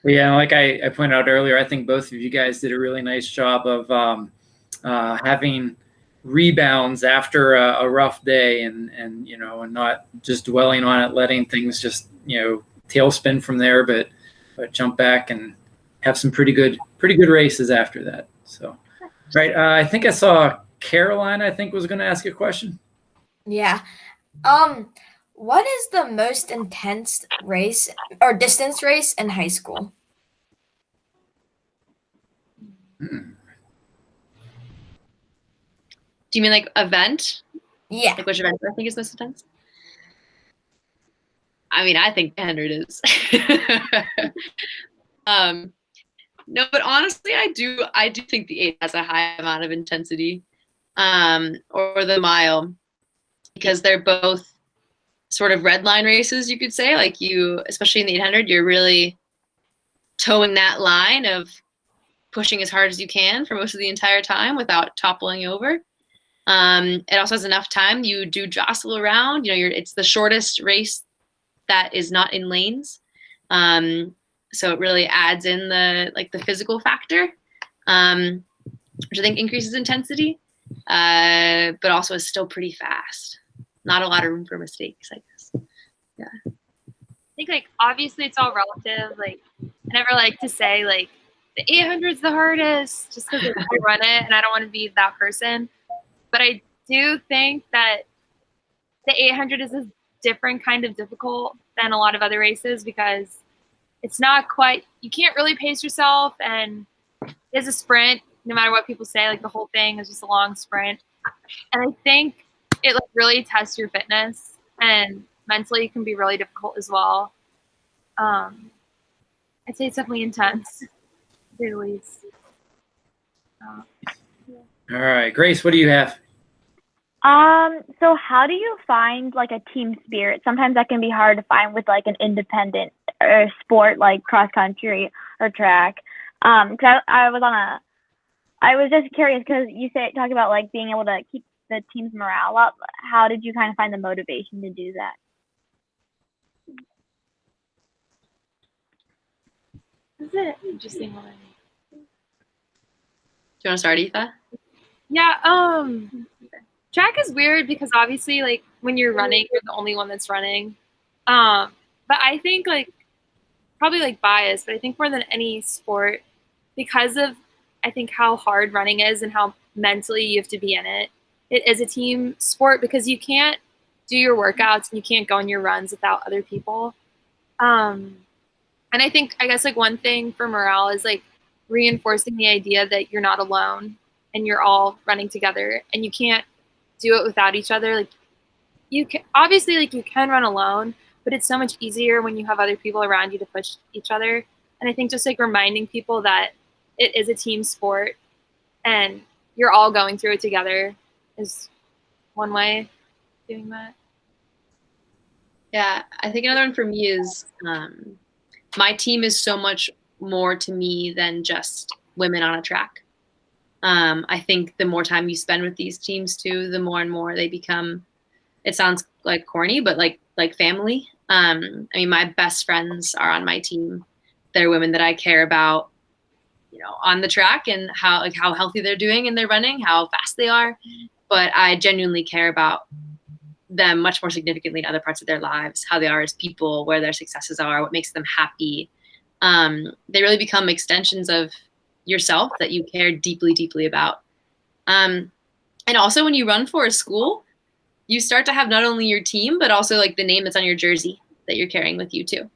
Yeah, like I pointed out earlier, I think both of you guys did a really nice job of having rebounds after a rough day, and you know, and not just dwelling on it, letting things just, you know, tailspin from there, but jump back and have some pretty good races after that. So, right, I think I saw Caroline, I think, was going to ask a question. Yeah. What is the most intense race or distance race in high school? Hmm. Do you mean like event? Yeah. Like which event do I think is most intense? I mean, I think 100 is. No, but honestly, I do think the 8 has a high amount of intensity, or the mile, because they're both sort of red line races, you could say. Like you, especially in the 800, you're really towing that line of pushing as hard as you can for most of the entire time without toppling over. It also has enough time. You do jostle around. You know, it's the shortest race that is not in lanes. So it really adds in the physical factor, which I think increases intensity, but also is still pretty fast. Not a lot of room for mistakes, I guess. Yeah. I think like obviously it's all relative. Like I never like to say like the 800 is the hardest just because I run it and I don't want to be that person. But I do think that the 800 is a different kind of difficult than a lot of other races because it's not quite, you can't really pace yourself, and it's a sprint no matter what people say. Like the whole thing is just a long sprint, and I think it like really tests your fitness, and mentally it can be really difficult as well. I'd say it's definitely intense, to say the least. All right, Grace, what do you have? So how do you find like a team spirit? Sometimes that can be hard to find with like an independent sport like cross country or track. 'Cause I was just curious because you talk about like being able to keep the team's morale up. How did you kind of find the motivation to do that? That's an interesting one. Do you want to start, Aoife? Yeah, track is weird because obviously like when you're running, you're the only one that's running. But I think like probably like biased, but I think more than any sport, because of I think how hard running is and how mentally you have to be in it. It is a team sport because you can't do your workouts and you can't go on your runs without other people. And I guess like one thing for morale is like reinforcing the idea that you're not alone and you're all running together, and you can't do it without each other. Like you can obviously like you can run alone, but it's so much easier when you have other people around you to push each other. And I think just like reminding people that it is a team sport and you're all going through it together is one way of doing that. Yeah, I think another one for me is my team is so much more to me than just women on a track. I think the more time you spend with these teams too, the more and more they become, it sounds like corny, but like family. I mean, my best friends are on my team. They're women that I care about, you know, on the track and how healthy they're doing in their running, how fast they are. But I genuinely care about them much more significantly in other parts of their lives, how they are as people, where their successes are, what makes them happy. They really become extensions of yourself that you care deeply, deeply about. And also when you run for a school, you start to have not only your team, but also like the name that's on your jersey that you're carrying with you too.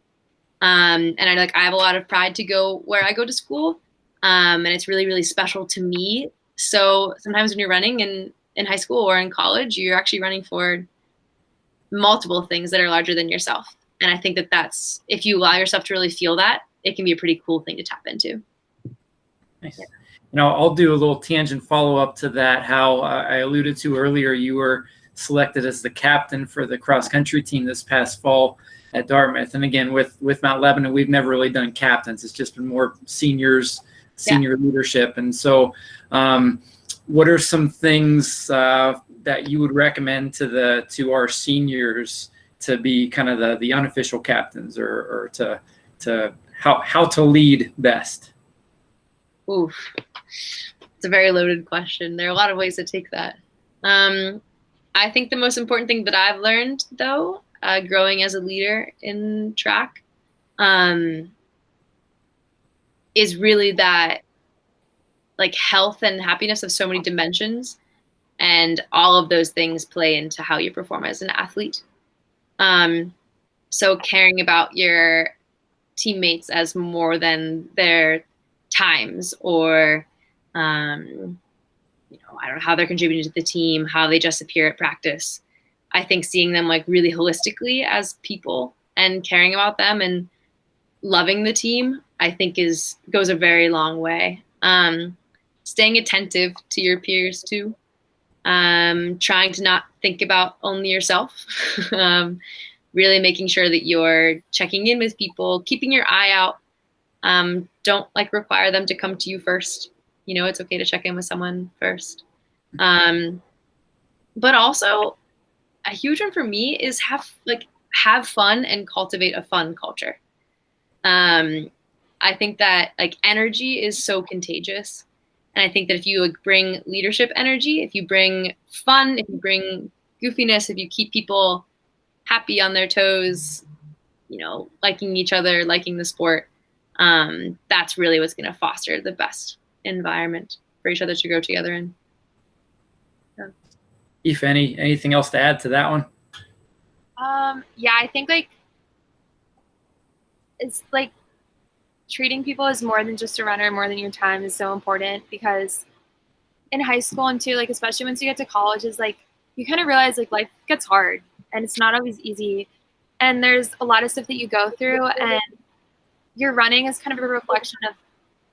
And I have a lot of pride to go where I go to school. And it's really, really special to me. So sometimes when you're running in high school or in college, you're actually running for multiple things that are larger than yourself. And I think that that's, if you allow yourself to really feel that, it can be a pretty cool thing to tap into. Nice. You know, I'll do a little tangent follow-up to that. How I alluded to earlier, you were selected as the captain for the cross-country team this past fall at Dartmouth. And again, with Mount Lebanon, we've never really done captains. It's just been more senior leadership. And so what are some things that you would recommend to our seniors to be kind of the unofficial captains, or to how to lead best? Oof. It's a very loaded question. There are a lot of ways to take that. I think the most important thing that I've learned, though, growing as a leader in track, is really that like health and happiness have so many dimensions, and all of those things play into how you perform as an athlete. So caring about your teammates as more than their times or, I don't know, how they're contributing to the team, how they just appear at practice. I think seeing them like really holistically as people and caring about them and loving the team, I think goes a very long way. Staying attentive to your peers too. Trying to not think about only yourself. Really making sure that you're checking in with people, keeping your eye out. Don't like require them to come to you first. It's okay to check in with someone first. But also a huge one for me is have fun and cultivate a fun culture. I think that like energy is so contagious. And I think that if you bring leadership energy, if you bring fun, if you bring goofiness, if you keep people happy on their toes, liking each other, liking the sport, that's really what's going to foster the best environment for each other to grow together in. Yeah. Aoife, anything else to add to that one? Yeah, I think like it's like treating people as more than just a runner, more than your time is so important, because in high school and too, like especially once you get to college, is like you kind of realize like life gets hard and it's not always easy, and there's a lot of stuff that you go through, and your running is kind of a reflection of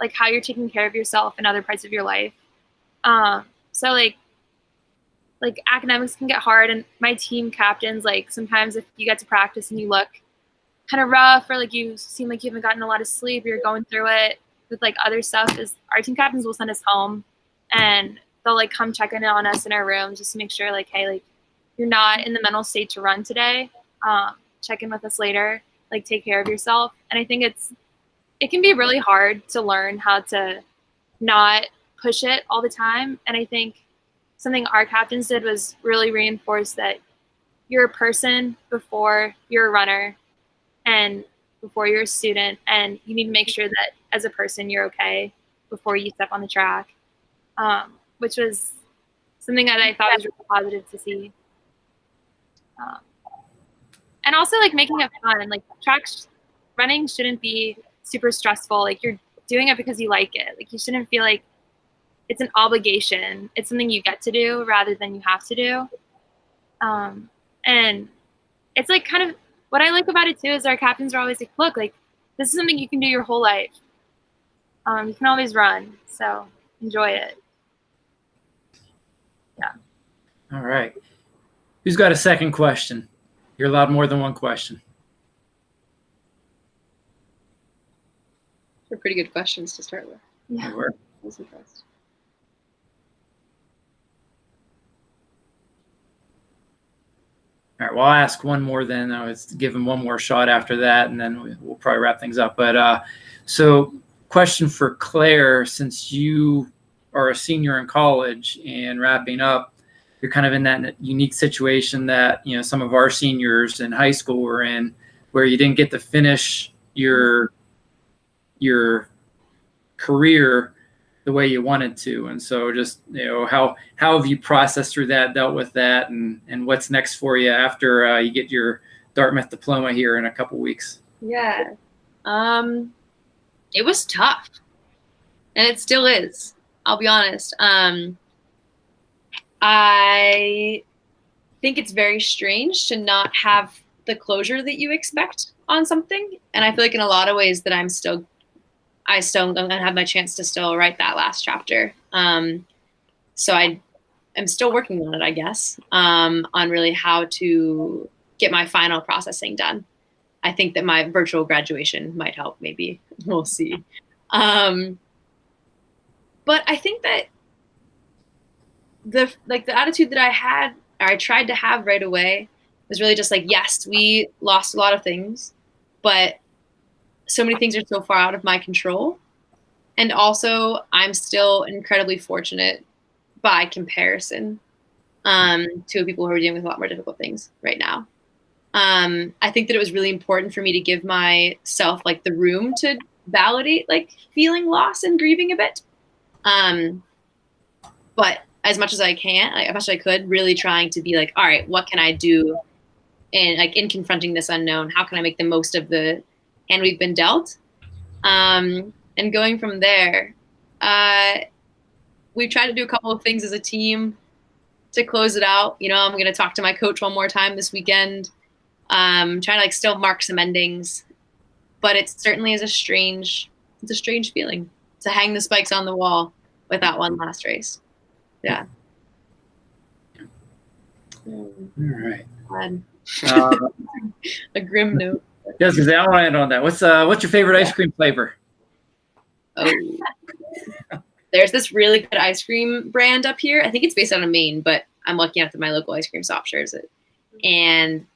like how you're taking care of yourself in other parts of your life. So like academics can get hard, and my team captains, like sometimes if you get to practice and you look kind of rough or like you seem like you haven't gotten a lot of sleep, you're going through it with like other stuff, is our team captains will send us home and they'll like come check in on us in our rooms just to make sure like, hey, like you're not in the mental state to run today. Check in with us later, like take care of yourself. And I think it can be really hard to learn how to not push it all the time. And I think something our captains did was really reinforce that you're a person before you're a runner and before you're a student, and you need to make sure that as a person you're okay before you step on the track, which was something that I thought was really positive to see. And also like making it fun. Like running shouldn't be super stressful. Like you're doing it because you like it. Like you shouldn't feel like it's an obligation. It's something you get to do rather than you have to do. And it's like kind of what I like about it too is our captains are always like, look, like this is something you can do your whole life. You can always run, so enjoy it. Yeah. All right. Who's got a second question? You're allowed more than one question. They're pretty good questions to start with. Yeah. They were. I was impressed. All right, well, I'll ask one more then. I was give him one more shot after that, and then we'll probably wrap things up. But so question for Claire, since you are a senior in college and wrapping up, you're kind of in that unique situation that, some of our seniors in high school were in, where you didn't get to finish your career the way you wanted to. And so just, how have you processed through that, dealt with that, and what's next for you after you get your Dartmouth diploma here in a couple weeks? Yeah. It was tough, and it still is. I'll be honest. I think it's very strange to not have the closure that you expect on something. And I feel like in a lot of ways that I'm gonna have my chance to still write that last chapter. So I'm still working on it, I guess, on really how to get my final processing done. I think that my virtual graduation might help, maybe. We'll see. But I think that the attitude that I had, or I tried to have right away, was really just like, yes, we lost a lot of things, but so many things are so far out of my control. And also I'm still incredibly fortunate by comparison to people who are dealing with a lot more difficult things right now. I think that it was really important for me to give myself like the room to validate like feeling lost and grieving a bit. But as much as I can, like, as much as I could, really trying to be like, all right, what can I do and like in confronting this unknown, how can I make the most of the hand we've been dealt? And going from there, we've tried to do a couple of things as a team to close it out. You know, I'm going to talk to my coach one more time this weekend. Trying to like still mark some endings, but it certainly is a strange feeling to hang the spikes on the wall with that one last race. Yeah. All right. A grim note. Yes, because I want to end on that. What's your favorite ice cream flavor? Oh, there's this really good ice cream brand up here. I think it's based out of Maine, but I'm lucky enough that my local ice cream shop shares it. And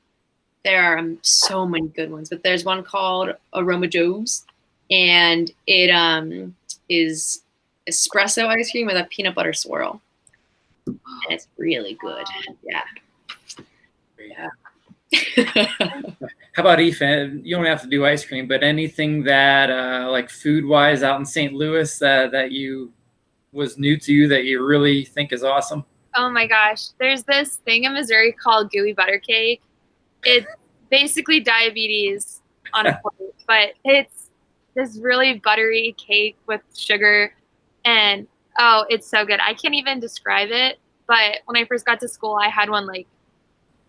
there are so many good ones, but there's one called Aroma Joe's, and it is espresso ice cream with a peanut butter swirl. And it's really good. Yeah. How about Aoife? You don't have to do ice cream, but anything that like food-wise out in St. Louis that you was new to you that you really think is awesome? Oh my gosh. There's this thing in Missouri called gooey butter cake. It's basically diabetes on a plate, but it's this really buttery cake with sugar, and oh, it's so good. I can't even describe it, but when I first got to school, I had one. Like,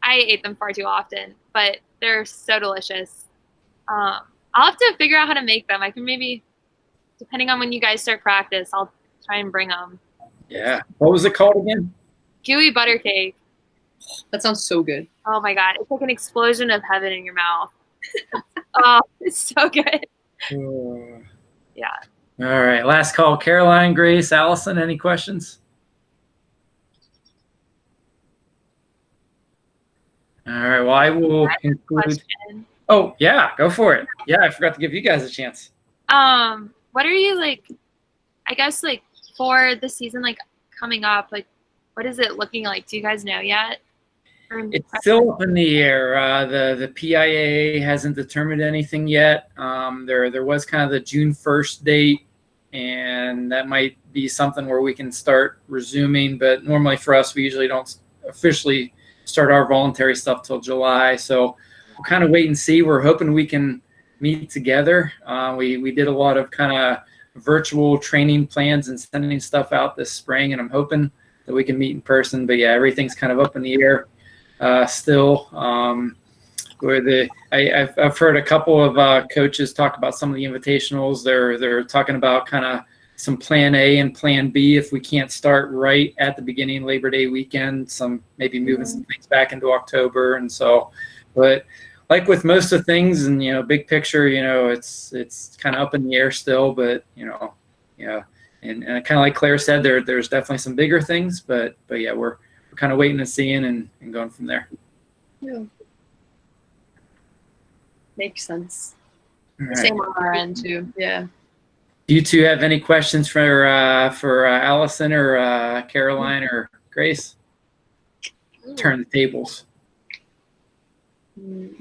I ate them far too often, but they're so delicious. I'll have to figure out how to make them. I can maybe, depending on when you guys start practice, I'll try and bring them. Yeah. What was it called again? Gooey butter cake. That sounds so good. Oh my God. It's like an explosion of heaven in your mouth. Oh, it's so good. Yeah. All right. Last call. Caroline, Grace, Allison, any questions? All right. Well, I will conclude. Question. Oh, yeah. Go for it. Yeah. I forgot to give you guys a chance. What are you like, I guess, like, for the season, like, coming up, like, what is it looking like? Do you guys know yet? It's still up in the air. The PIAA hasn't determined anything yet. There was kind of the June 1st date, and that might be something where we can start resuming. But normally for us, we usually don't officially start our voluntary stuff till July. So we'll kind of wait and see. We're hoping we can meet together. We did a lot of kind of virtual training plans and sending stuff out this spring, and I'm hoping that we can meet in person. But yeah, everything's kind of up in the air. Still, where I've heard a couple of coaches talk about some of the invitationals. They're talking about kind of some plan A and plan B if we can't start right at the beginning Labor Day weekend. Some maybe moving some things back into October, and so. But like with most of things, and big picture, it's kind of up in the air still. But yeah, and kind of like Claire said, there's definitely some bigger things. But yeah, we're kind of waiting and seeing and going from there. Yeah. Makes sense. All right. Same on our end too. Yeah. Do you two have any questions for Allison or Caroline or Grace? Turn the tables. What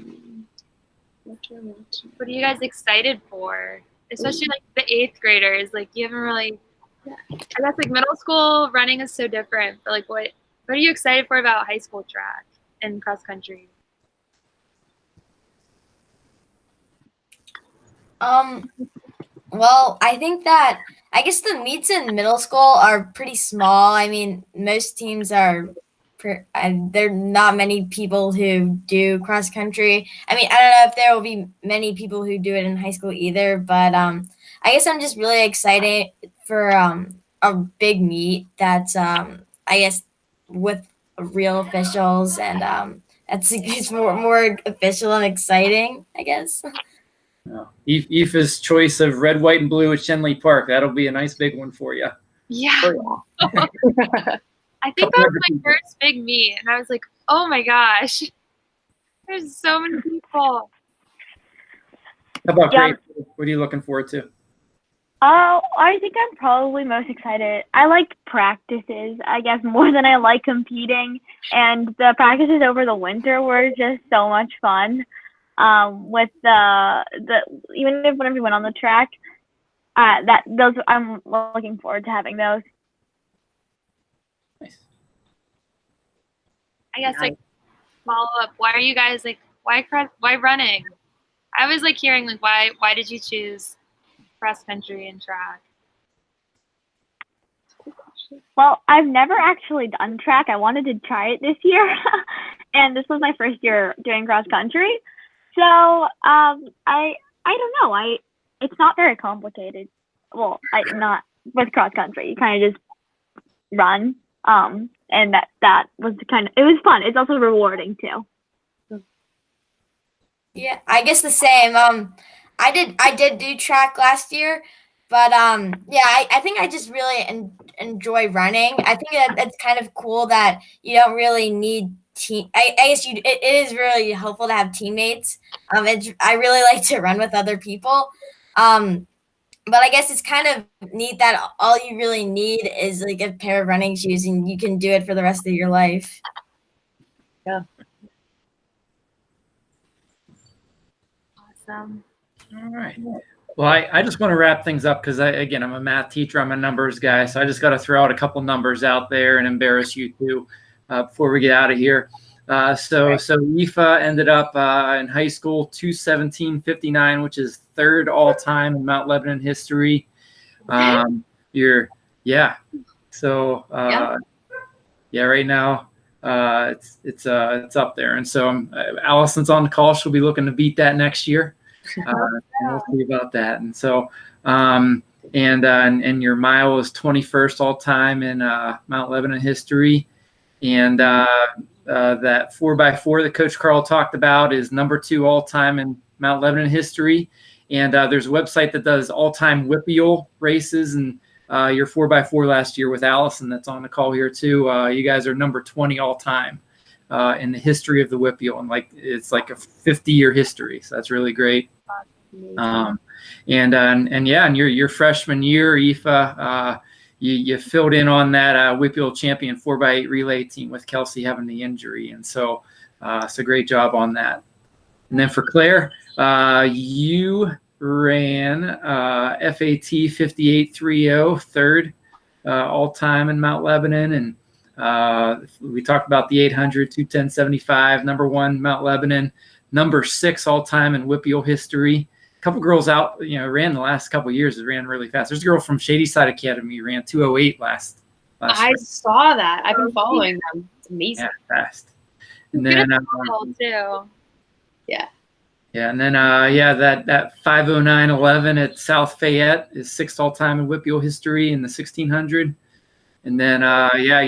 are you guys excited for? Especially like the 8th graders. Like, you haven't really. I guess like middle school running is so different. But like, what are you excited for about high school track and cross country? Well, I think that I guess the meets in middle school are pretty small. I mean, most teams are. There are not many people who do cross country. I mean, I don't know if there will be many people who do it in high school either. But I guess I'm just really excited for a big meet that's I guess with real officials, and it's more official and exciting, I guess. Aoife's choice of red, white, and blue at Shenley Park. That'll be a nice big one for you. Yeah. I think that was my first big meet, and I was like, oh my gosh, there's so many people. How about Grace? What are you looking forward to? Oh, I think I'm probably most excited. I like practices, I guess, more than I like competing. And the practices over the winter were just so much fun. With the even if whenever we went on the track, those I'm looking forward to having those. Nice. I guess like follow up. Why are you guys like, why running? I was like hearing like, why did you choose cross country and track? Well, I've never actually done track. I wanted to try it this year, and this was my first year doing cross country. So I don't know. It's not very complicated. Well, not with cross country. You kind of just run, and that was it was fun. It's also rewarding too. Yeah, I guess the same. I did do track last year, but yeah, I think I just really enjoy running. I think that's kind of cool that you don't really need team. I guess it is really helpful to have teammates. I really like to run with other people. But I guess it's kind of neat that all you really need is like a pair of running shoes, and you can do it for the rest of your life. Yeah. Awesome. All right. Well, I just want to wrap things up because I'm a math teacher. I'm a numbers guy. So I just got to throw out a couple numbers out there and embarrass you too before we get out of here. So Aoife ended up in high school 2:17:59, which is third all time in Mount Lebanon history. Right now it's up there, and so Allison's on the call. She'll be looking to beat that next year. And we'll see about that. And so and your mile is 21st all time in Mount Lebanon history. And that 4x4 that Coach Carl talked about is number 2 all time in Mount Lebanon history. And there's a website that does all-time WPIAL races, and your 4x4 last year with Allison that's on the call here too. You guys are number 20 all time in the history of the WPIAL, and it's like a 50-year history. So that's really great. And your freshman year, Aoife, you filled in on that WPIAL Champion 4x8 relay team with Kelsey having the injury, and so great job on that. And then for Claire, you ran FAT 58:30, third all time in Mount Lebanon, and we talked about the 800, 2:10:75, number 1 Mount Lebanon, number 6 all time in WPIAL history. A couple girls out, ran the last couple of years. Ran really fast. There's a girl from Shadyside Academy ran 2:08 last I year. saw that. I've been following them. It's amazing. Yeah, fast. And then too. Yeah. Yeah, and then that 5:09:11 at South Fayette is 6th all time in WPIAL history in the 1600. And then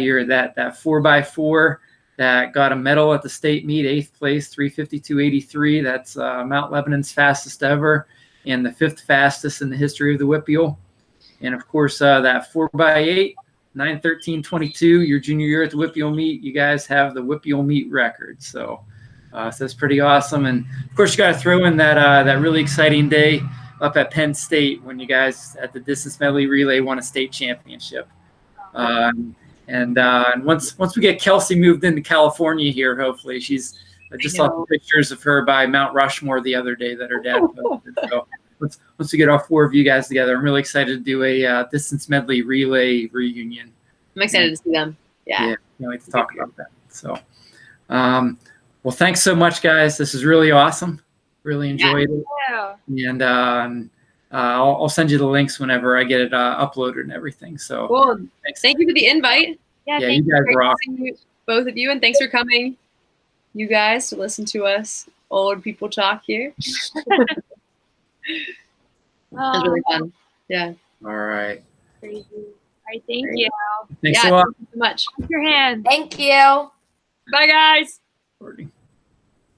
you're that 4x4 that got a medal at the state meet, 8th place, 3:52:83. That's Mount Lebanon's fastest ever, and the 5th fastest in the history of the WPIAL. And of course, that 4x8, 9:13:22. Your junior year at the WPIAL meet, you guys have the WPIAL meet record. So that's pretty awesome. And of course, you got to throw in that really exciting day up at Penn State when you guys at the Distance Medley Relay won a state championship. And once we get Kelsey moved into California here, hopefully I just saw some pictures of her by Mount Rushmore the other day that her dad posted. So once we get all 4 of you guys together, I'm really excited to do a Distance Medley Relay reunion. I'm excited to see them. Yeah. Can't wait to talk about that. So, well, thanks so much, guys. This is really awesome. Really enjoyed it. And I'll send you the links whenever I get it uploaded and everything. So cool. Thank you for the invite. Yeah, you guys rock. Both of you, and thanks for coming, you guys, to listen to us old people talk here. It's really fun. Yeah. All right. Crazy. All right, thank you. Thanks a lot. Thank you so much. Put your hand. Thank you. Bye, guys. Recording.